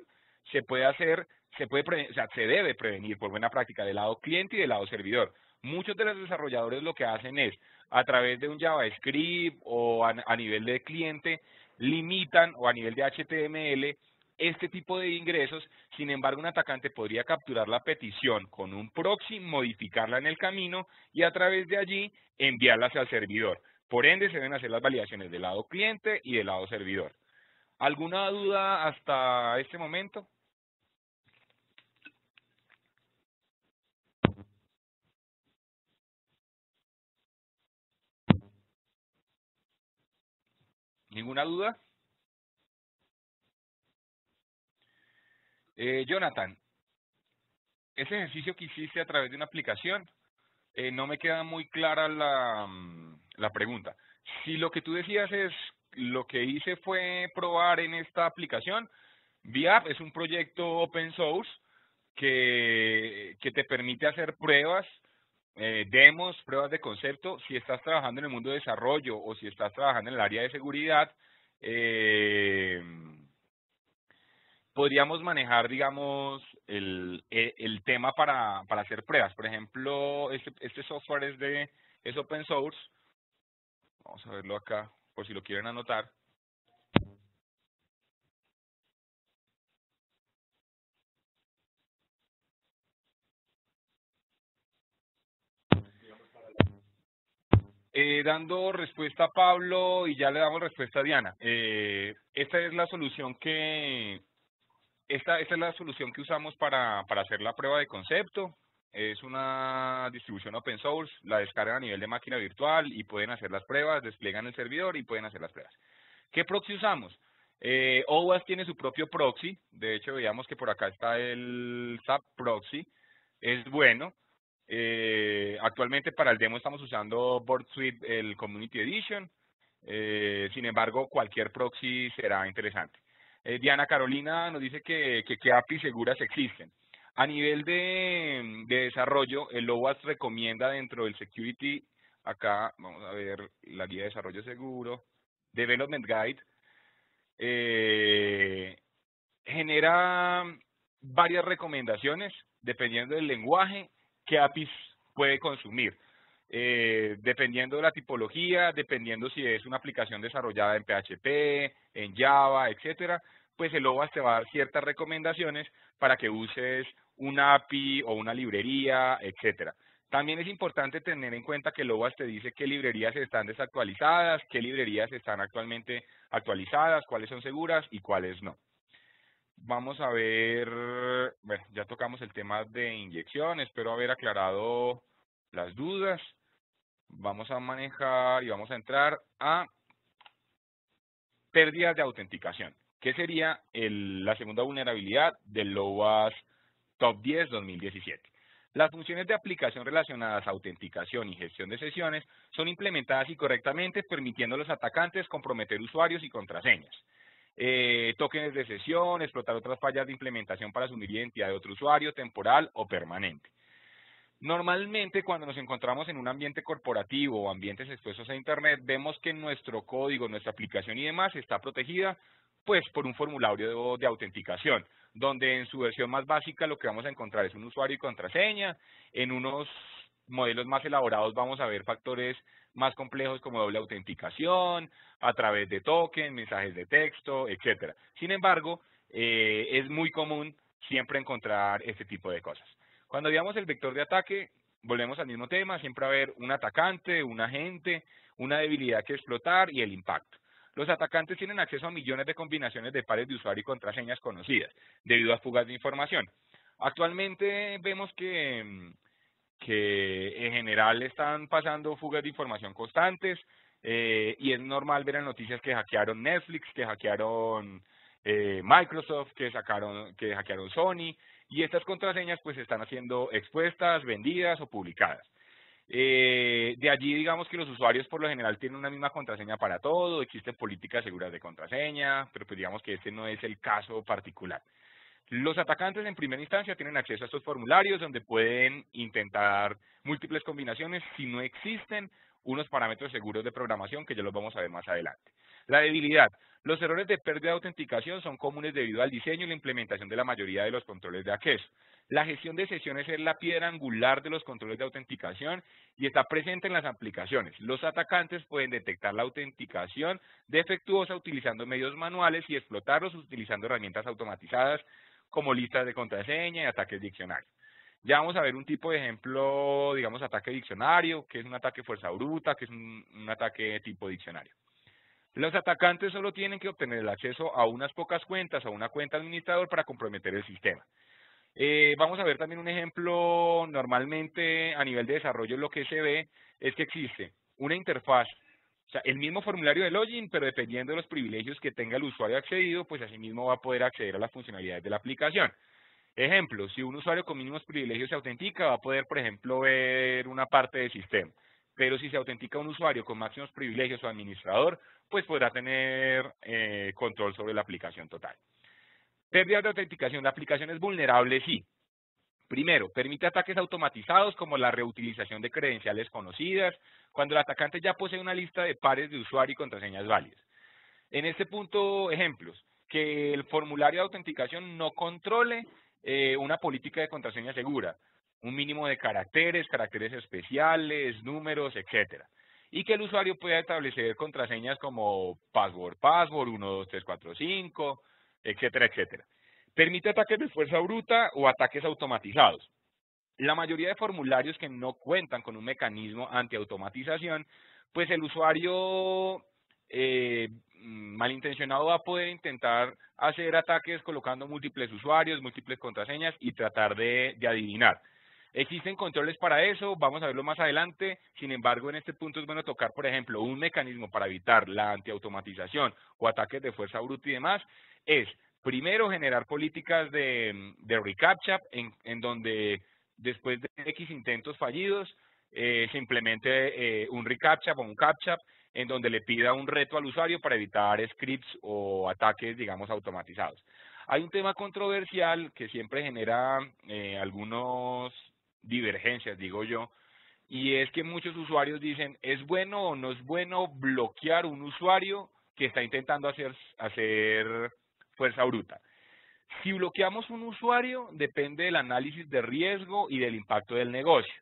se puede hacer, o sea, se debe prevenir por buena práctica del lado cliente y del lado servidor. Muchos de los desarrolladores lo que hacen es, a través de un JavaScript o a nivel de cliente, limitan, o a nivel de HTML, este tipo de ingresos. Sin embargo, un atacante podría capturar la petición con un proxy, modificarla en el camino y a través de allí enviarla hacia el servidor. Por ende, se deben hacer las validaciones del lado cliente y del lado servidor. ¿Alguna duda hasta este momento? ¿Ninguna duda? Jonathan, ese ejercicio que hiciste a través de una aplicación, no me queda muy clara la pregunta. Si lo que tú decías es, lo que hice fue probar en esta aplicación, ViApp es un proyecto open source que te permite hacer pruebas, demos, pruebas de concepto. Si estás trabajando en el mundo de desarrollo o si estás trabajando en el área de seguridad, eh, podríamos manejar, digamos, el tema para hacer pruebas. Por ejemplo, este software es open source. Vamos a verlo acá, por si lo quieren anotar. Dando respuesta a Pablo y ya le damos respuesta a Diana. Esta es la solución esta es la solución que usamos para hacer la prueba de concepto. Es una distribución open source, la descargan a nivel de máquina virtual y pueden hacer las pruebas, despliegan el servidor y pueden hacer las pruebas. ¿Qué proxy usamos? OWASP tiene su propio proxy. De hecho, veíamos que por acá está el SAP proxy. Es bueno. Actualmente para el demo estamos usando Board Suite, el Community Edition. Sin embargo, cualquier proxy será interesante. Diana Carolina nos dice que qué APIs seguras existen. A nivel de desarrollo, el OWASP recomienda dentro del Security, acá vamos a ver la guía de desarrollo seguro, Development Guide, genera varias recomendaciones dependiendo del lenguaje que APIs puede consumir. Dependiendo de la tipología, dependiendo si es una aplicación desarrollada en PHP, en Java, etcétera, pues el OWASP te va a dar ciertas recomendaciones para que uses una API o una librería, etcétera. También es importante tener en cuenta que el OWASP te dice qué librerías están desactualizadas, qué librerías están actualmente actualizadas, cuáles son seguras y cuáles no. Vamos a ver, bueno, ya tocamos el tema de inyección, espero haber aclarado las dudas. Vamos a manejar y vamos a entrar a pérdidas de autenticación, que sería la segunda vulnerabilidad del OWASP Top 10 2017. Las funciones de aplicación relacionadas a autenticación y gestión de sesiones son implementadas incorrectamente, permitiendo a los atacantes comprometer usuarios y contraseñas. Tokens de sesión, explotar otras fallas de implementación para asumir identidad de otro usuario, temporal o permanente. Normalmente, cuando nos encontramos en un ambiente corporativo o ambientes expuestos a Internet, vemos que nuestro código, nuestra aplicación y demás está protegida pues por un formulario de autenticación, donde en su versión más básica lo que vamos a encontrar es un usuario y contraseña. En unos modelos más elaborados vamos a ver factores más complejos como doble autenticación, a través de token, mensajes de texto, etcétera. Sin embargo, es muy común siempre encontrar este tipo de cosas. Cuando veamos el vector de ataque, volvemos al mismo tema, siempre va a haber un atacante, un agente, una debilidad que explotar y el impacto. Los atacantes tienen acceso a millones de combinaciones de pares de usuario y contraseñas conocidas, debido a fugas de información. Actualmente vemos que en general están pasando fugas de información constantes, y es normal ver en noticias que hackearon Netflix, que hackearon Microsoft, que hackearon Sony, y estas contraseñas pues están siendo expuestas, vendidas o publicadas. De allí digamos que los usuarios por lo general tienen una misma contraseña para todo, existen políticas seguras de contraseña, pero pues digamos que este no es el caso particular. Los atacantes en primera instancia tienen acceso a estos formularios donde pueden intentar múltiples combinaciones si no existen unos parámetros seguros de programación que ya los vamos a ver más adelante. La debilidad. Los errores de pérdida de autenticación son comunes debido al diseño y la implementación de la mayoría de los controles de acceso. La gestión de sesiones es la piedra angular de los controles de autenticación y está presente en las aplicaciones. Los atacantes pueden detectar la autenticación defectuosa utilizando medios manuales y explotarlos utilizando herramientas automatizadas como listas de contraseña y ataques diccionarios. Ya vamos a ver un tipo de ejemplo, digamos, ataque diccionario, que es un ataque fuerza bruta, que es un ataque tipo diccionario. Los atacantes solo tienen que obtener el acceso a unas pocas cuentas, a una cuenta administrador para comprometer el sistema. Vamos a ver también un ejemplo, normalmente a nivel de desarrollo lo que se ve es que existe una interfaz, o sea, el mismo formulario de login, pero dependiendo de los privilegios que tenga el usuario accedido, pues así mismo va a poder acceder a las funcionalidades de la aplicación. Ejemplo, si un usuario con mínimos privilegios se autentica, va a poder, por ejemplo, ver una parte del sistema. Pero si se autentica un usuario con máximos privilegios o administrador, pues podrá tener control sobre la aplicación total. Pérdida de autenticación. La aplicación es vulnerable, sí. Primero, permite ataques automatizados como la reutilización de credenciales conocidas, cuando el atacante ya posee una lista de pares de usuario y contraseñas válidas. En este punto, ejemplos, que el formulario de autenticación no controle una política de contraseña segura, un mínimo de caracteres, caracteres especiales, números, etcétera. Y que el usuario pueda establecer contraseñas como password, 12345, etcétera, etcétera. Permite ataques de fuerza bruta o ataques automatizados. La mayoría de formularios que no cuentan con un mecanismo antiautomatización, pues el usuario malintencionado va a poder intentar hacer ataques colocando múltiples usuarios, múltiples contraseñas y tratar de adivinar. Existen controles para eso, vamos a verlo más adelante, sin embargo en este punto es bueno tocar, por ejemplo, un mecanismo para evitar la antiautomatización o ataques de fuerza bruta y demás, es primero generar políticas de reCAPTCHA en donde después de X intentos fallidos se implemente un reCAPTCHA o un CAPTCHA en donde le pida un reto al usuario para evitar scripts o ataques, digamos, automatizados. Hay un tema controversial que siempre genera algunos divergencias, digo yo, y es que muchos usuarios dicen, ¿es bueno o no es bueno bloquear un usuario que está intentando hacer fuerza bruta? Si bloqueamos un usuario, depende del análisis de riesgo y del impacto del negocio.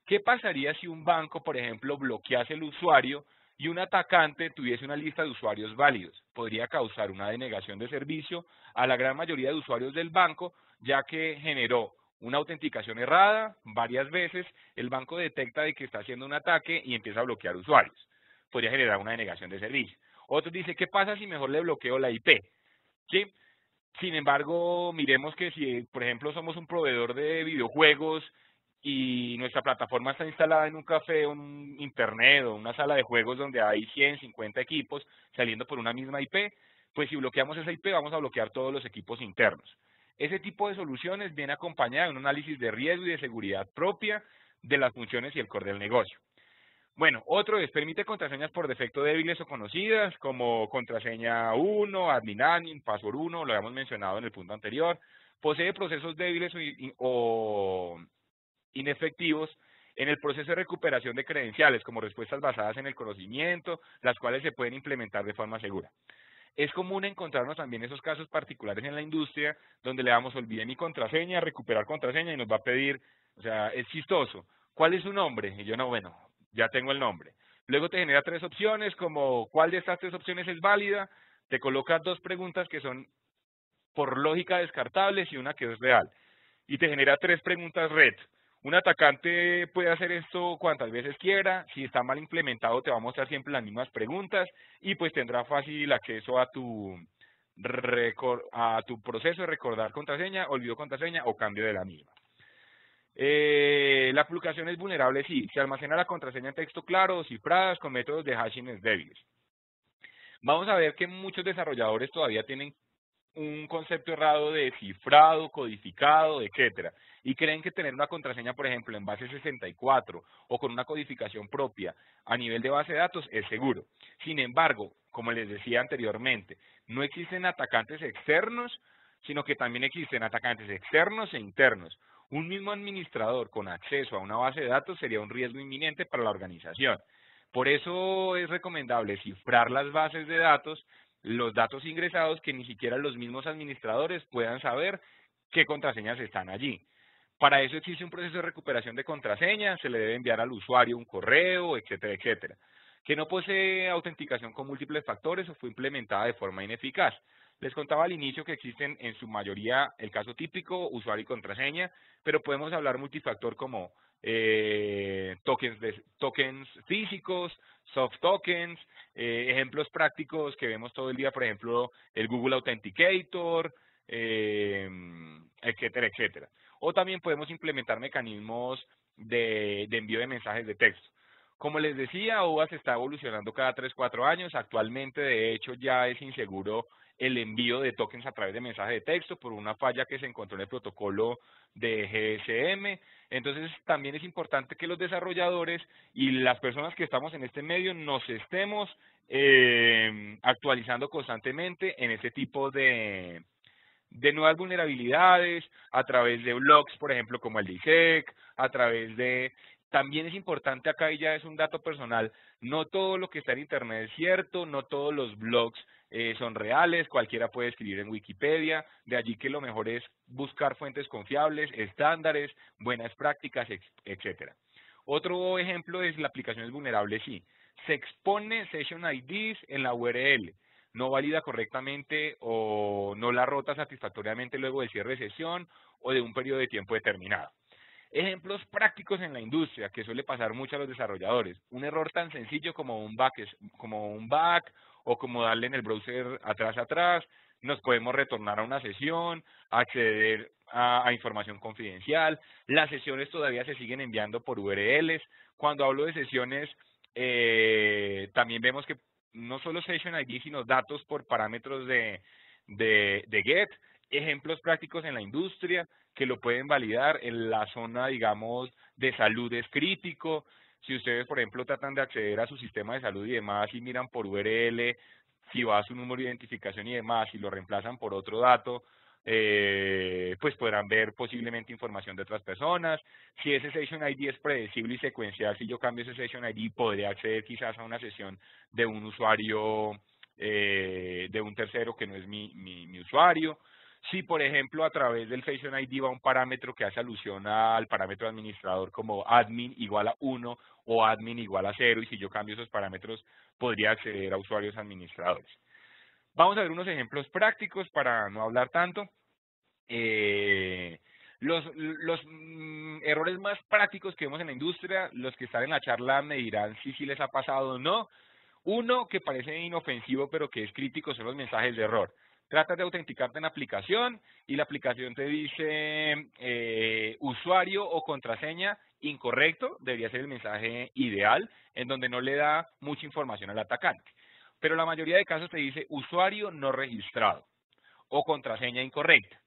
¿Qué pasaría si un banco, por ejemplo, bloquease el usuario y un atacante tuviese una lista de usuarios válidos? Podría causar una denegación de servicio a la gran mayoría de usuarios del banco, ya que generó una autenticación errada varias veces, el banco detecta de que está haciendo un ataque y empieza a bloquear usuarios. Podría generar una denegación de servicio. Otros dicen, ¿qué pasa si mejor le bloqueo la IP? ¿Sí? Sin embargo, miremos que si, por ejemplo, somos un proveedor de videojuegos y nuestra plataforma está instalada en un café, un internet o una sala de juegos donde hay 150 equipos saliendo por una misma IP, pues si bloqueamos esa IP vamos a bloquear todos los equipos internos. Ese tipo de soluciones viene acompañada de un análisis de riesgo y de seguridad propia de las funciones y el core del negocio. Bueno, otro es, permite contraseñas por defecto débiles o conocidas, como contraseña 1, admin, password 1, lo habíamos mencionado en el punto anterior. Posee procesos débiles o inefectivos en el proceso de recuperación de credenciales, como respuestas basadas en el conocimiento, las cuales se pueden implementar de forma segura. Es común encontrarnos también esos casos particulares en la industria, donde le damos olvide mi contraseña, recuperar contraseña y nos va a pedir, o sea, es chistoso. ¿Cuál es su nombre? Y yo no, bueno, ya tengo el nombre. Luego te genera 3 opciones, como ¿cuál de estas 3 opciones es válida? Te coloca 2 preguntas que son por lógica descartables y una que es real. y te genera 3 preguntas red. Un atacante puede hacer esto cuantas veces quiera, si está mal implementado te va a mostrar siempre las mismas preguntas y pues tendrá fácil acceso a tu proceso de recordar contraseña, olvido contraseña o cambio de la misma. La aplicación es vulnerable si se almacena la contraseña en texto claro o cifradas con métodos de hashing débiles. Vamos a ver que muchos desarrolladores todavía tienen un concepto errado de cifrado, codificado, etcétera, y creen que tener una contraseña, por ejemplo, en base 64 o con una codificación propia a nivel de base de datos es seguro. Sin embargo, como les decía anteriormente, no existen atacantes externos, sino que también existen atacantes externos e internos. Un mismo administrador con acceso a una base de datos sería un riesgo inminente para la organización. Por eso es recomendable cifrar las bases de datos, los datos ingresados, que ni siquiera los mismos administradores puedan saber qué contraseñas están allí. Para eso existe un proceso de recuperación de contraseñas, se le debe enviar al usuario un correo, etcétera, etcétera. Que no posee autenticación con múltiples factores o fue implementada de forma ineficaz. Les contaba al inicio que existen en su mayoría el caso típico, usuario y contraseña, pero podemos hablar multifactor como tokens físicos, soft tokens, ejemplos prácticos que vemos todo el día, por ejemplo, el Google Authenticator, etcétera, etcétera. O también podemos implementar mecanismos de envío de mensajes de texto. Como les decía, OWASP está evolucionando cada 3-4 años. Actualmente, de hecho, ya es inseguro el envío de tokens a través de mensajes de texto por una falla que se encontró en el protocolo de GSM. Entonces, también es importante que los desarrolladores y las personas que estamos en este medio nos estemos actualizando constantemente en este tipo de nuevas vulnerabilidades, a través de blogs, por ejemplo, como el de ISEC, a través de... También es importante acá, y ya es un dato personal, no todo lo que está en Internet es cierto, no todos los blogs son reales, cualquiera puede escribir en Wikipedia, de allí que lo mejor es buscar fuentes confiables, estándares, buenas prácticas, etcétera. Otro ejemplo es la aplicación es vulnerable, sí. Se expone Session IDs en la URL, no valida correctamente o no la rota satisfactoriamente luego del cierre de sesión o de un periodo de tiempo determinado. Ejemplos prácticos en la industria que suele pasar mucho a los desarrolladores. Un error tan sencillo como un back o como darle en el browser atrás, nos podemos retornar a una sesión, acceder a información confidencial. Las sesiones todavía se siguen enviando por URLs. Cuando hablo de sesiones, también vemos que no solo Session ID, sino datos por parámetros de GET, ejemplos prácticos en la industria que lo pueden validar. En la zona, digamos, de salud es crítico. Si ustedes, por ejemplo, tratan de acceder a su sistema de salud y demás y miran por URL, si va a su número de identificación y demás, y lo reemplazan por otro dato, pues podrán ver posiblemente información de otras personas. Si ese Session ID es predecible y secuencial, si yo cambio ese Session ID, podría acceder quizás a una sesión de un usuario, de un tercero que no es mi usuario. Si, por ejemplo, a través del Session ID va un parámetro que hace alusión al parámetro administrador como admin igual a 1 o admin igual a 0, y si yo cambio esos parámetros, podría acceder a usuarios administradores. Vamos a ver unos ejemplos prácticos para no hablar tanto. Los errores más prácticos que vemos en la industria, los que están en la charla me dirán si sí les ha pasado o no. Uno que parece inofensivo pero que es crítico son los mensajes de error. Tratas de autenticarte en la aplicación y la aplicación te dice usuario o contraseña incorrecto, debería ser el mensaje ideal, en donde no le da mucha información al atacante. Pero la mayoría de casos te dice usuario no registrado o contraseña incorrecta.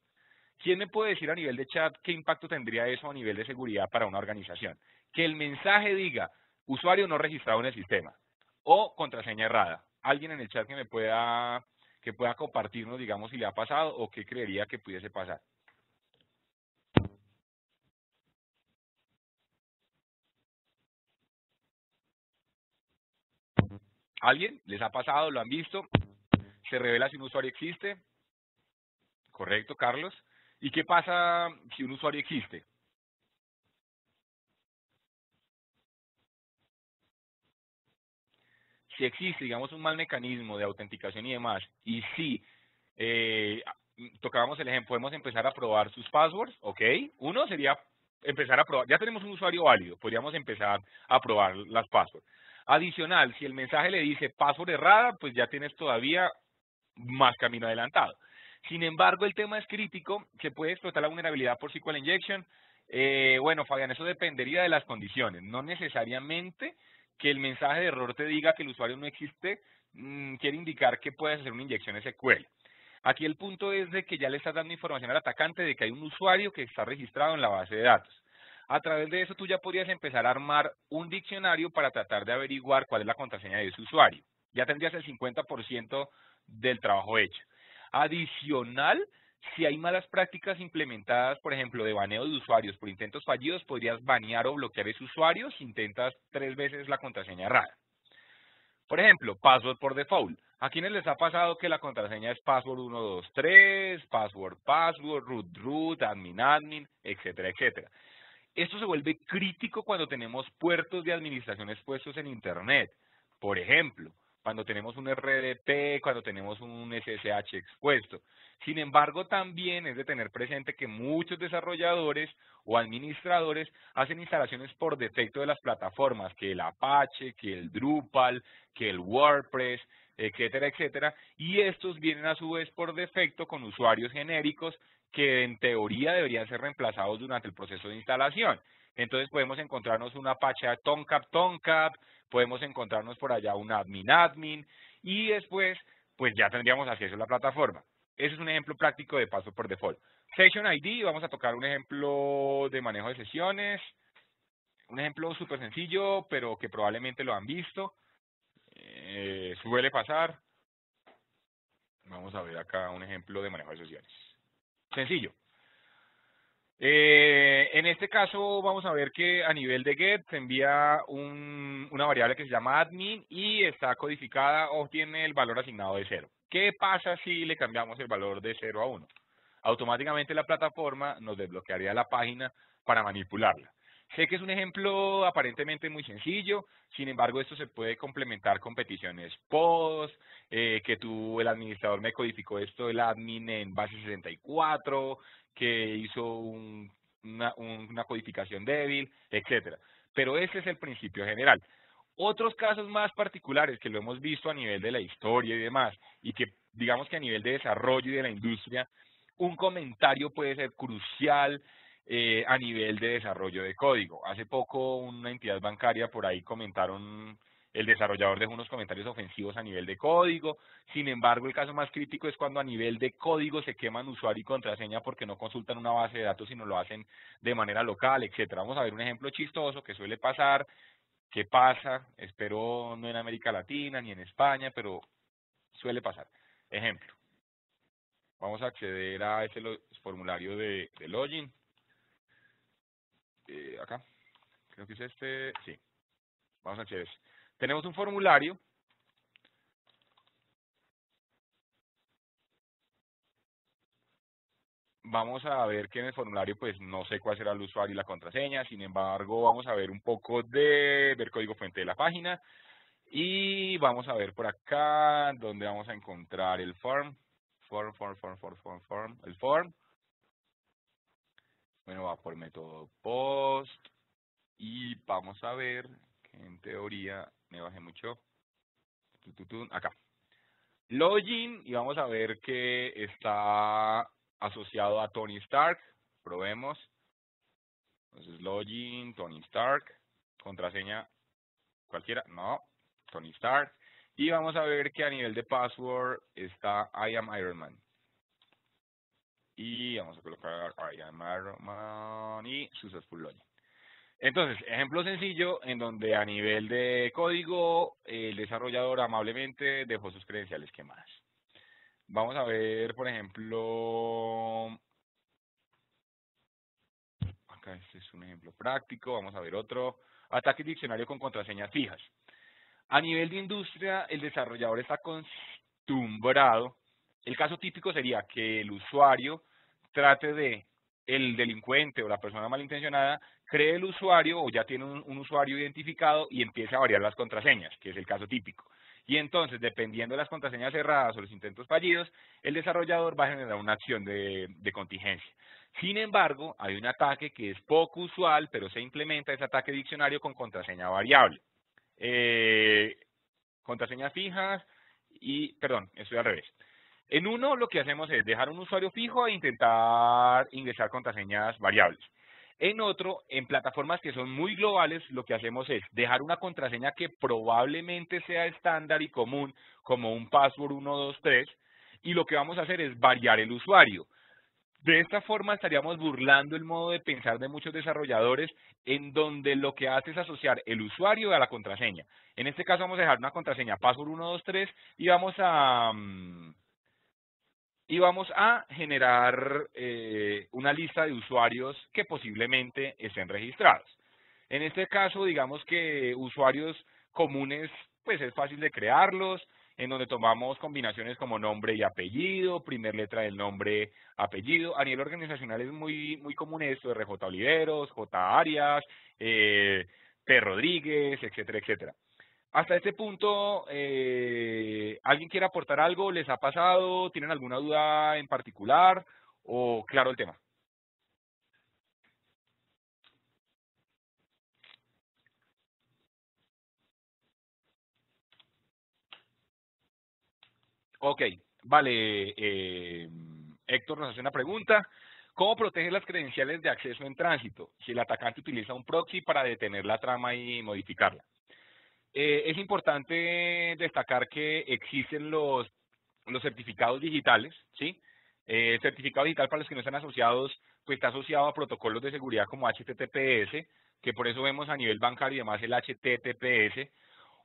¿Quién me puede decir a nivel de chat qué impacto tendría eso a nivel de seguridad para una organización? Que el mensaje diga usuario no registrado en el sistema o contraseña errada. ¿Alguien en el chat que pueda compartirnos, digamos, si le ha pasado o qué creería que pudiese pasar? ¿Alguien? ¿Les ha pasado? ¿Lo han visto? ¿Se revela si un usuario existe? Correcto, Carlos. ¿Y qué pasa si un usuario existe? Si existe, digamos, un mal mecanismo de autenticación y demás, y si tocábamos el ejemplo, podemos empezar a probar sus passwords, ¿ok? Uno sería empezar a probar, ya tenemos un usuario válido, podríamos empezar a probar las passwords. Adicional, si el mensaje le dice password errada, pues ya tienes todavía más camino adelantado. Sin embargo, el tema es crítico, se puede explotar la vulnerabilidad por SQL injection. Bueno, Fabián, eso dependería de las condiciones, no necesariamente que el mensaje de error te diga que el usuario no existe, quiere indicar que puedes hacer una inyección SQL. Aquí el punto es de que ya le estás dando información al atacante de que hay un usuario que está registrado en la base de datos. A través de eso tú ya podrías empezar a armar un diccionario para tratar de averiguar cuál es la contraseña de ese usuario. Ya tendrías el 50% del trabajo hecho. Adicional, si hay malas prácticas implementadas, por ejemplo, de baneo de usuarios por intentos fallidos, podrías banear o bloquear ese usuario si intentas 3 veces la contraseña errada. Por ejemplo, password por default. ¿A quiénes les ha pasado que la contraseña es password 123, password, root, admin, etcétera, etcétera? Esto se vuelve crítico cuando tenemos puertos de administración expuestos en Internet. Por ejemplo, cuando tenemos un RDP, cuando tenemos un SSH expuesto. Sin embargo, también es de tener presente que muchos desarrolladores o administradores hacen instalaciones por defecto de las plataformas, que el Apache, que el Drupal, que el WordPress, etcétera, etcétera, y estos vienen a su vez por defecto con usuarios genéricos que en teoría deberían ser reemplazados durante el proceso de instalación. Entonces podemos encontrarnos un Apache Tomcat, podemos encontrarnos por allá un admin, y después pues ya tendríamos acceso a la plataforma. Ese es un ejemplo práctico de paso por default. Session ID, vamos a tocar un ejemplo de manejo de sesiones, un ejemplo súper sencillo, pero que probablemente lo han visto, suele pasar. Vamos a ver acá un ejemplo de manejo de sesiones. Sencillo. En este caso vamos a ver que a nivel de get se envía una variable que se llama admin y está codificada o tiene el valor asignado de 0. ¿Qué pasa si le cambiamos el valor de 0 a 1? Automáticamente la plataforma nos desbloquearía la página para manipularla. Sé que es un ejemplo aparentemente muy sencillo, sin embargo esto se puede complementar con peticiones post, que el administrador me codificó esto del admin en base 64, que hizo una codificación débil, etcétera. Pero ese es el principio general. Otros casos más particulares que lo hemos visto a nivel de la historia y demás, y que digamos que a nivel de desarrollo y de la industria, un comentario puede ser crucial a nivel de desarrollo de código. Hace poco una entidad bancaria por ahí comentaron, el desarrollador dejó unos comentarios ofensivos a nivel de código. Sin embargo, el caso más crítico es cuando a nivel de código se queman usuario y contraseña porque no consultan una base de datos, sino lo hacen de manera local, etcétera. Vamos a ver un ejemplo chistoso que suele pasar. ¿Qué pasa? Espero no en América Latina ni en España, pero suele pasar. Ejemplo. Vamos a acceder a ese formulario de login. Acá. Creo que es este. Sí. Vamos a acceder a ese. Tenemos un formulario. Vamos a ver que en el formulario pues no sé cuál será el usuario y la contraseña. Sin embargo, vamos a ver un poco de ver código fuente de la página. Y vamos a ver por acá donde vamos a encontrar el form. El form. Bueno, va por método post. Y vamos a ver que en teoría me bajé mucho. Acá. Login, y vamos a ver que está asociado a Tony Stark. Probemos. Entonces, login, Tony Stark. Contraseña cualquiera. No, Tony Stark. Y vamos a ver que a nivel de password está I am Iron Man. Y vamos a colocar I am Iron Man y successful login. Entonces, ejemplo sencillo en donde a nivel de código el desarrollador amablemente dejó sus credenciales quemadas. Vamos a ver, por ejemplo, acá este es un ejemplo práctico, vamos a ver otro, ataque diccionario con contraseñas fijas. A nivel de industria, el desarrollador está acostumbrado, el caso típico sería que el usuario trate de, el delincuente o la persona malintencionada, cree el usuario o ya tiene un usuario identificado y empieza a variar las contraseñas, que es el caso típico. Y entonces, dependiendo de las contraseñas cerradas o los intentos fallidos, el desarrollador va a generar una acción de contingencia. Sin embargo, hay un ataque que es poco usual, pero se implementa ese ataque diccionario con contraseña variable. Contraseñas fijas y, perdón, estoy al revés. En uno lo que hacemos es dejar un usuario fijo e intentar ingresar contraseñas variables. En otro, en plataformas que son muy globales, lo que hacemos es dejar una contraseña que probablemente sea estándar y común, como un password 123, y lo que vamos a hacer es variar el usuario. De esta forma estaríamos burlando el modo de pensar de muchos desarrolladores en donde lo que hace es asociar el usuario a la contraseña. En este caso vamos a dejar una contraseña password 123 y vamos a generar una lista de usuarios que posiblemente estén registrados. En este caso, digamos que usuarios comunes, pues es fácil de crearlos, en donde tomamos combinaciones como nombre y apellido, primer letra del nombre, apellido. A nivel organizacional es muy común esto, RJ Oliveros, J Arias, P Rodríguez, etcétera, etcétera. Hasta este punto, ¿alguien quiere aportar algo? ¿Les ha pasado? ¿Tienen alguna duda en particular? ¿O claro el tema? Ok, vale. Héctor nos hace una pregunta. ¿Cómo protege las credenciales de acceso en tránsito si el atacante utiliza un proxy para detener la trama y modificarla? Es importante destacar que existen los certificados digitales, ¿sí? El certificado digital, para los que no están asociados, pues está asociado a protocolos de seguridad como HTTPS, que por eso vemos a nivel bancario y además el HTTPS.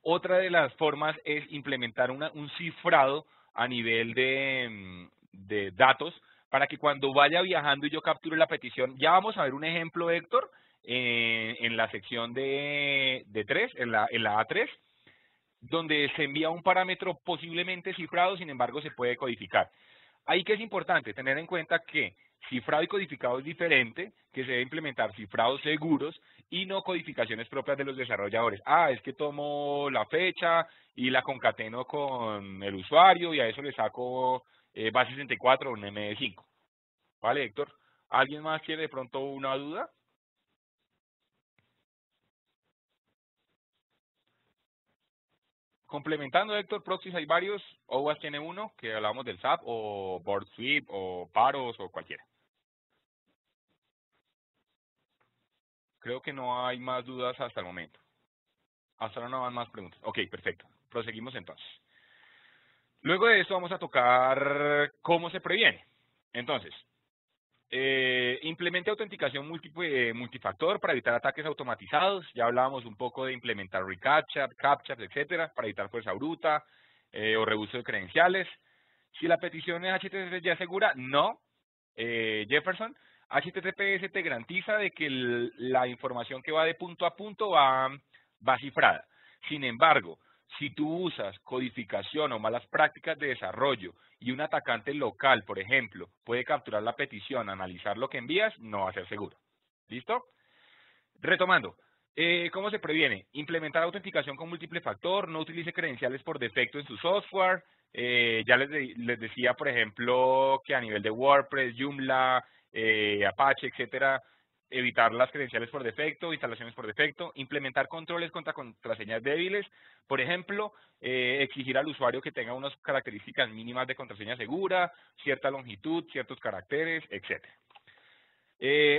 Otra de las formas es implementar un cifrado a nivel de datos para que cuando vaya viajando y yo capture la petición, ya vamos a ver un ejemplo, Héctor, en la sección de 3, en la A3, donde se envía un parámetro posiblemente cifrado, sin embargo se puede codificar. Ahí que es importante tener en cuenta que cifrado y codificado es diferente, que se debe implementar cifrados seguros y no codificaciones propias de los desarrolladores. Ah, es que tomo la fecha y la concateno con el usuario y a eso le saco base 64 o un MD5. ¿Vale, Héctor? ¿Alguien más tiene de pronto una duda? Complementando, Héctor, proxies hay varios. OWASP tiene uno, que hablamos del SAP, o Board Sweep, o Paros, o cualquiera. Creo que no hay más dudas hasta el momento. Hasta ahora no van más preguntas. Ok, perfecto. Proseguimos entonces. Luego de esto vamos a tocar cómo se previene. Entonces, implemente autenticación multifactor para evitar ataques automatizados. Ya hablábamos un poco de implementar reCAPTCHA, CAPTCHA, etcétera, para evitar fuerza bruta o reuso de credenciales. Si la petición es HTTP ya segura, no. Jefferson, HTTPS te garantiza de que la información que va de punto a punto va cifrada. Sin embargo, si tú usas codificación o malas prácticas de desarrollo y un atacante local, por ejemplo, puede capturar la petición, analizar lo que envías, no va a ser seguro. ¿Listo? Retomando, ¿cómo se previene? Implementar autenticación con múltiple factor, no utilice credenciales por defecto en su software. Ya les decía, por ejemplo, que a nivel de WordPress, Joomla, Apache, etcétera, evitar las credenciales por defecto, instalaciones por defecto, implementar controles contra contraseñas débiles, por ejemplo, exigir al usuario que tenga unas características mínimas de contraseña segura, cierta longitud, ciertos caracteres, etcétera.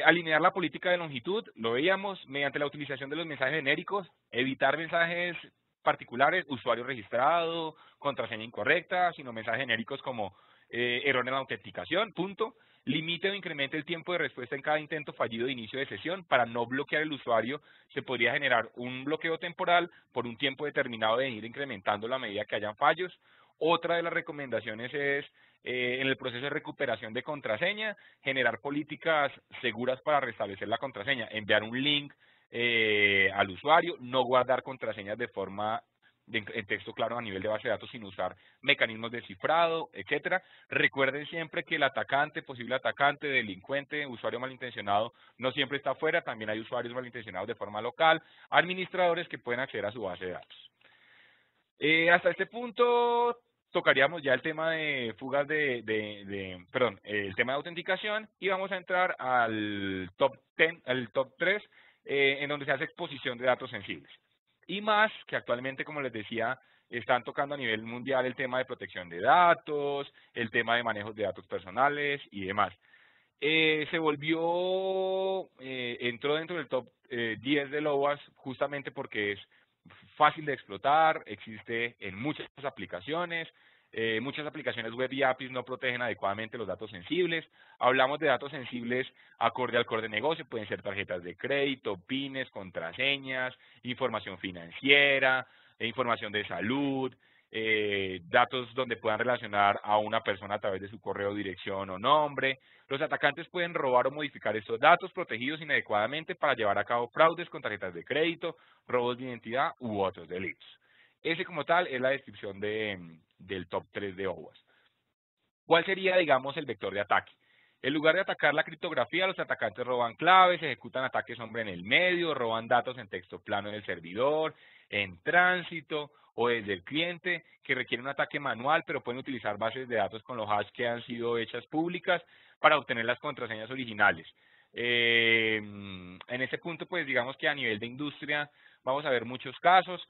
Alinear la política de longitud, lo veíamos, mediante la utilización de los mensajes genéricos, evitar mensajes particulares, usuario registrado, contraseña incorrecta, sino mensajes genéricos como error en la autenticación, punto. Limite o incremente el tiempo de respuesta en cada intento fallido de inicio de sesión. Para no bloquear el usuario, se podría generar un bloqueo temporal por un tiempo determinado de ir incrementando a medida que hayan fallos. Otra de las recomendaciones es, en el proceso de recuperación de contraseña, generar políticas seguras para restablecer la contraseña, enviar un link al usuario, no guardar contraseñas de forma en texto claro a nivel de base de datos sin usar mecanismos de cifrado, etcétera. Recuerden siempre que el atacante, posible atacante, delincuente, usuario malintencionado, no siempre está afuera, también hay usuarios malintencionados de forma local, administradores que pueden acceder a su base de datos. Hasta este punto tocaríamos ya el tema de fugas perdón, el tema de autenticación y vamos a entrar al top 10, al top 3, en donde se hace exposición de datos sensibles. Y más que actualmente, como les decía, están tocando a nivel mundial el tema de protección de datos, el tema de manejo de datos personales y demás. Entró dentro del top 10 de LOAS justamente porque es fácil de explotar, existe en muchas aplicaciones web y APIs no protegen adecuadamente los datos sensibles. Hablamos de datos sensibles acorde al core de negocio, pueden ser tarjetas de crédito, pines, contraseñas, información financiera, información de salud, datos donde puedan relacionar a una persona a través de su correo, dirección o nombre. Los atacantes pueden robar o modificar estos datos protegidos inadecuadamente para llevar a cabo fraudes con tarjetas de crédito, robos de identidad u otros delitos. Ese como tal es la descripción del top 3 de OWASP. ¿Cuál sería, digamos, el vector de ataque? En lugar de atacar la criptografía, los atacantes roban claves, ejecutan ataques hombre en el medio, roban datos en texto plano del servidor, en tránsito o desde el cliente, que requiere un ataque manual, pero pueden utilizar bases de datos con los hash que han sido hechas públicas para obtener las contraseñas originales. En ese punto, pues digamos que a nivel de industria vamos a ver muchos casos.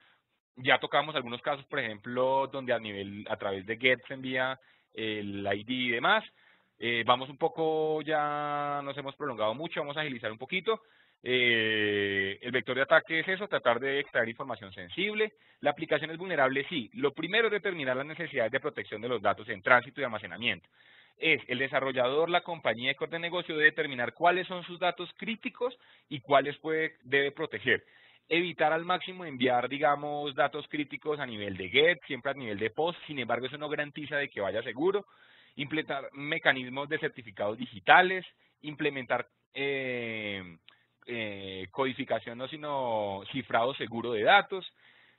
Ya tocamos algunos casos, por ejemplo, donde a través de GET se envía el ID y demás. Vamos un poco, ya nos hemos prolongado mucho, vamos a agilizar un poquito. El vector de ataque es eso, tratar de extraer información sensible. La aplicación es vulnerable, sí. Lo primero es determinar las necesidades de protección de los datos en tránsito y almacenamiento. Es el desarrollador, la compañía de core de negocio debe determinar cuáles son sus datos críticos y cuáles debe proteger. Evitar al máximo enviar, digamos, datos críticos a nivel de GET, siempre a nivel de POST, sin embargo eso no garantiza de que vaya seguro. Implementar mecanismos de certificados digitales, implementar codificación, no sino cifrado seguro de datos.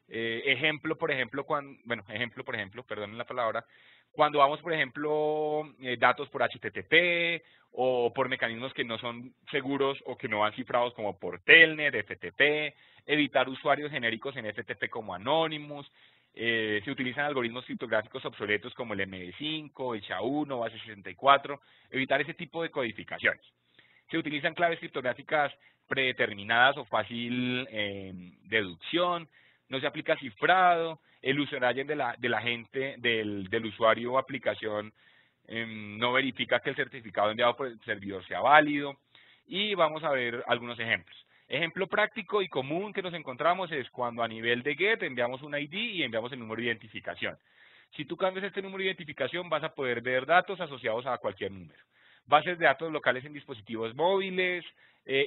Ejemplo, por ejemplo, perdón la palabra, cuando vamos, por ejemplo, datos por HTTP o por mecanismos que no son seguros o que no van cifrados como por Telnet, FTP, evitar usuarios genéricos en FTP como Anonymous, se utilizan algoritmos criptográficos obsoletos como el MD5, el SHA-1, base 64, evitar ese tipo de codificaciones. Se utilizan claves criptográficas predeterminadas o fácil deducción, no se aplica cifrado, el usuario del usuario o aplicación no verifica que el certificado enviado por el servidor sea válido, y vamos a ver algunos ejemplos. Ejemplo práctico y común que nos encontramos es cuando a nivel de GET enviamos un ID y enviamos el número de identificación. Si tú cambias este número de identificación vas a poder ver datos asociados a cualquier número. Bases de datos locales en dispositivos móviles,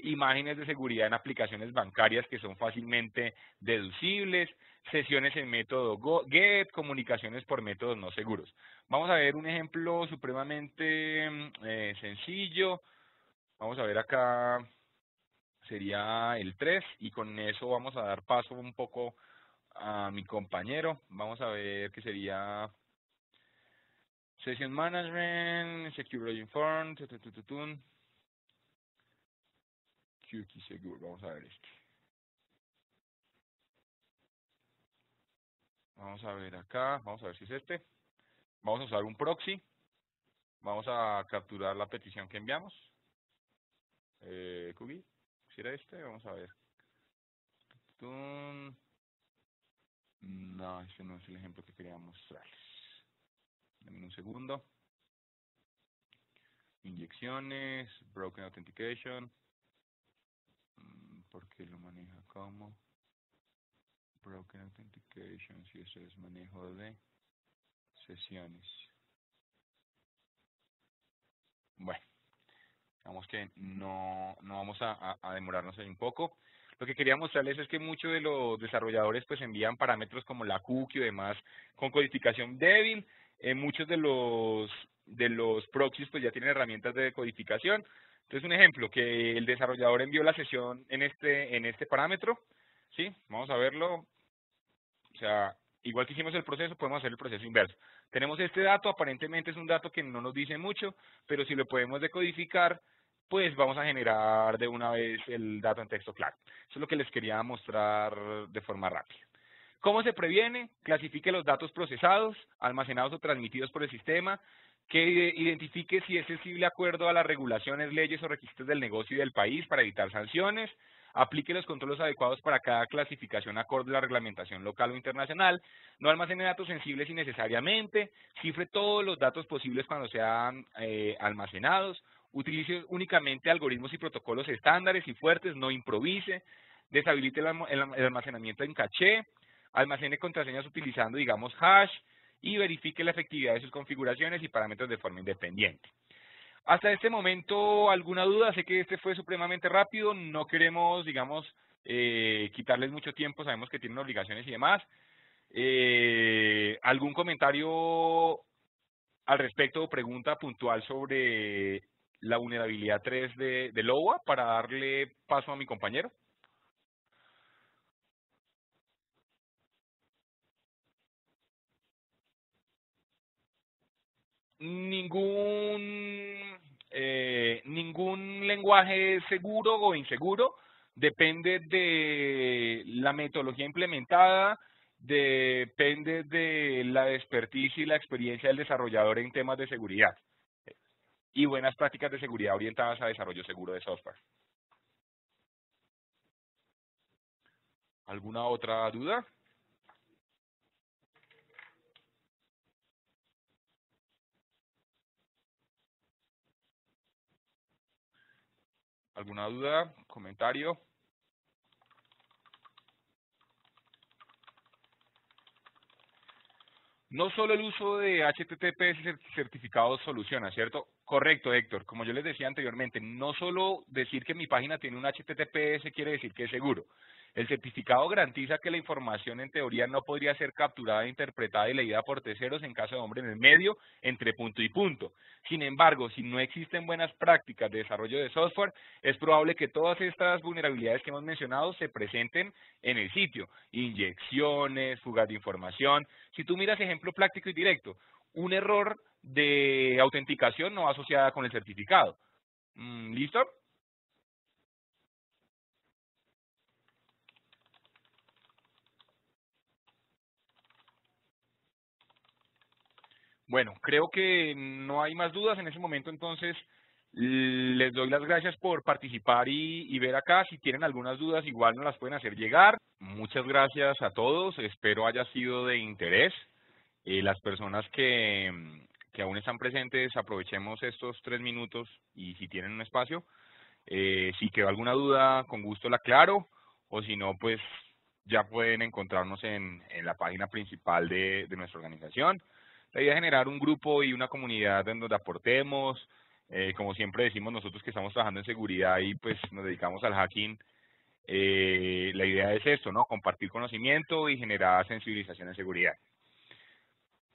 imágenes de seguridad en aplicaciones bancarias que son fácilmente deducibles, sesiones en método GET, comunicaciones por métodos no seguros. Vamos a ver un ejemplo supremamente sencillo. Vamos a ver acá, sería el 3, y con eso vamos a dar paso un poco a mi compañero. Vamos a ver qué sería Session Management, Secure Inform, QT Secure. Vamos a ver este. Vamos a ver acá, vamos a ver si es este. Vamos a usar un proxy. Vamos a capturar la petición que enviamos. Cookie, si era este, vamos a ver. No, este no es el ejemplo que quería mostrarles. Denme un segundo. Inyecciones, Broken Authentication. ¿Por qué lo maneja como Broken Authentication? Si eso es manejo de sesiones. Bueno, digamos que no vamos a demorarnos ahí un poco. Lo que quería mostrarles es que muchos de los desarrolladores pues envían parámetros como la cookie y demás con codificación débil. Muchos de los proxies pues ya tienen herramientas de codificación. Entonces un ejemplo, que el desarrollador envió la sesión en este parámetro, ¿sí? Vamos a verlo. O sea, igual que hicimos el proceso, podemos hacer el proceso inverso. Tenemos este dato, aparentemente es un dato que no nos dice mucho, pero si lo podemos decodificar, pues vamos a generar de una vez el dato en texto claro. Eso es lo que les quería mostrar de forma rápida. ¿Cómo se previene? Clasifique los datos procesados, almacenados o transmitidos por el sistema, que identifique si es sensible de acuerdo a las regulaciones, leyes o requisitos del negocio y del país para evitar sanciones, aplique los controles adecuados para cada clasificación acorde a la reglamentación local o internacional, no almacene datos sensibles innecesariamente, cifre todos los datos posibles cuando sean almacenados, utilice únicamente algoritmos y protocolos estándares y fuertes, no improvise, deshabilite el almacenamiento en caché, almacene contraseñas utilizando, digamos, hash, y verifique la efectividad de sus configuraciones y parámetros de forma independiente. Hasta este momento, ¿alguna duda? Sé que este fue supremamente rápido, no queremos, digamos, quitarles mucho tiempo, sabemos que tienen obligaciones y demás. ¿Algún comentario al respecto o pregunta puntual sobre la vulnerabilidad 3 de LOA para darle paso a mi compañero? Ningún lenguaje es seguro o inseguro, depende de la metodología implementada, depende de la expertise y la experiencia del desarrollador en temas de seguridad y buenas prácticas de seguridad orientadas a desarrollo seguro de software. ¿Alguna otra duda? ¿Alguna duda? ¿Comentario? No solo el uso de HTTPS certificados soluciona, ¿cierto? Correcto, Héctor. Como yo les decía anteriormente, no solo decir que mi página tiene un HTTPS quiere decir que es seguro. El certificado garantiza que la información en teoría no podría ser capturada, interpretada y leída por terceros en caso de hombre en el medio, entre punto y punto. Sin embargo, si no existen buenas prácticas de desarrollo de software, es probable que todas estas vulnerabilidades que hemos mencionado se presenten en el sitio. Inyecciones, fugas de información. Si tú miras ejemplo práctico y directo, un error de autenticación no va asociada con el certificado. ¿Listo? Bueno, creo que no hay más dudas en ese momento, entonces les doy las gracias por participar y ver acá. Si tienen algunas dudas, igual nos las pueden hacer llegar. Muchas gracias a todos, espero haya sido de interés. Las personas que aún están presentes, aprovechemos estos 3 minutos y si tienen un espacio, si quedó alguna duda, con gusto la aclaro, o si no, pues ya pueden encontrarnos en la página principal de nuestra organización. La idea es generar un grupo y una comunidad en donde aportemos. Como siempre decimos nosotros que estamos trabajando en seguridad y pues nos dedicamos al hacking, la idea es esto, ¿no? Compartir conocimiento y generar sensibilización en seguridad.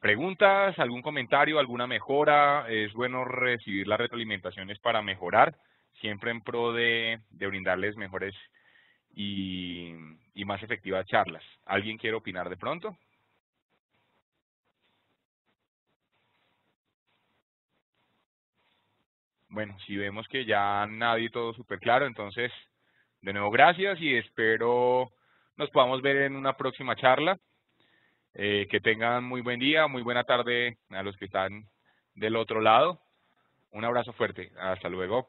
¿Preguntas, algún comentario, alguna mejora? Es bueno recibir las retroalimentaciones para mejorar, siempre en pro de brindarles mejores y, y más efectivas charlas. ¿Alguien quiere opinar de pronto? Bueno, si vemos que ya nadie todo súper claro, entonces, de nuevo, gracias y espero nos podamos ver en una próxima charla. Que tengan muy buen día, muy buena tarde a los que están del otro lado. Un abrazo fuerte. Hasta luego.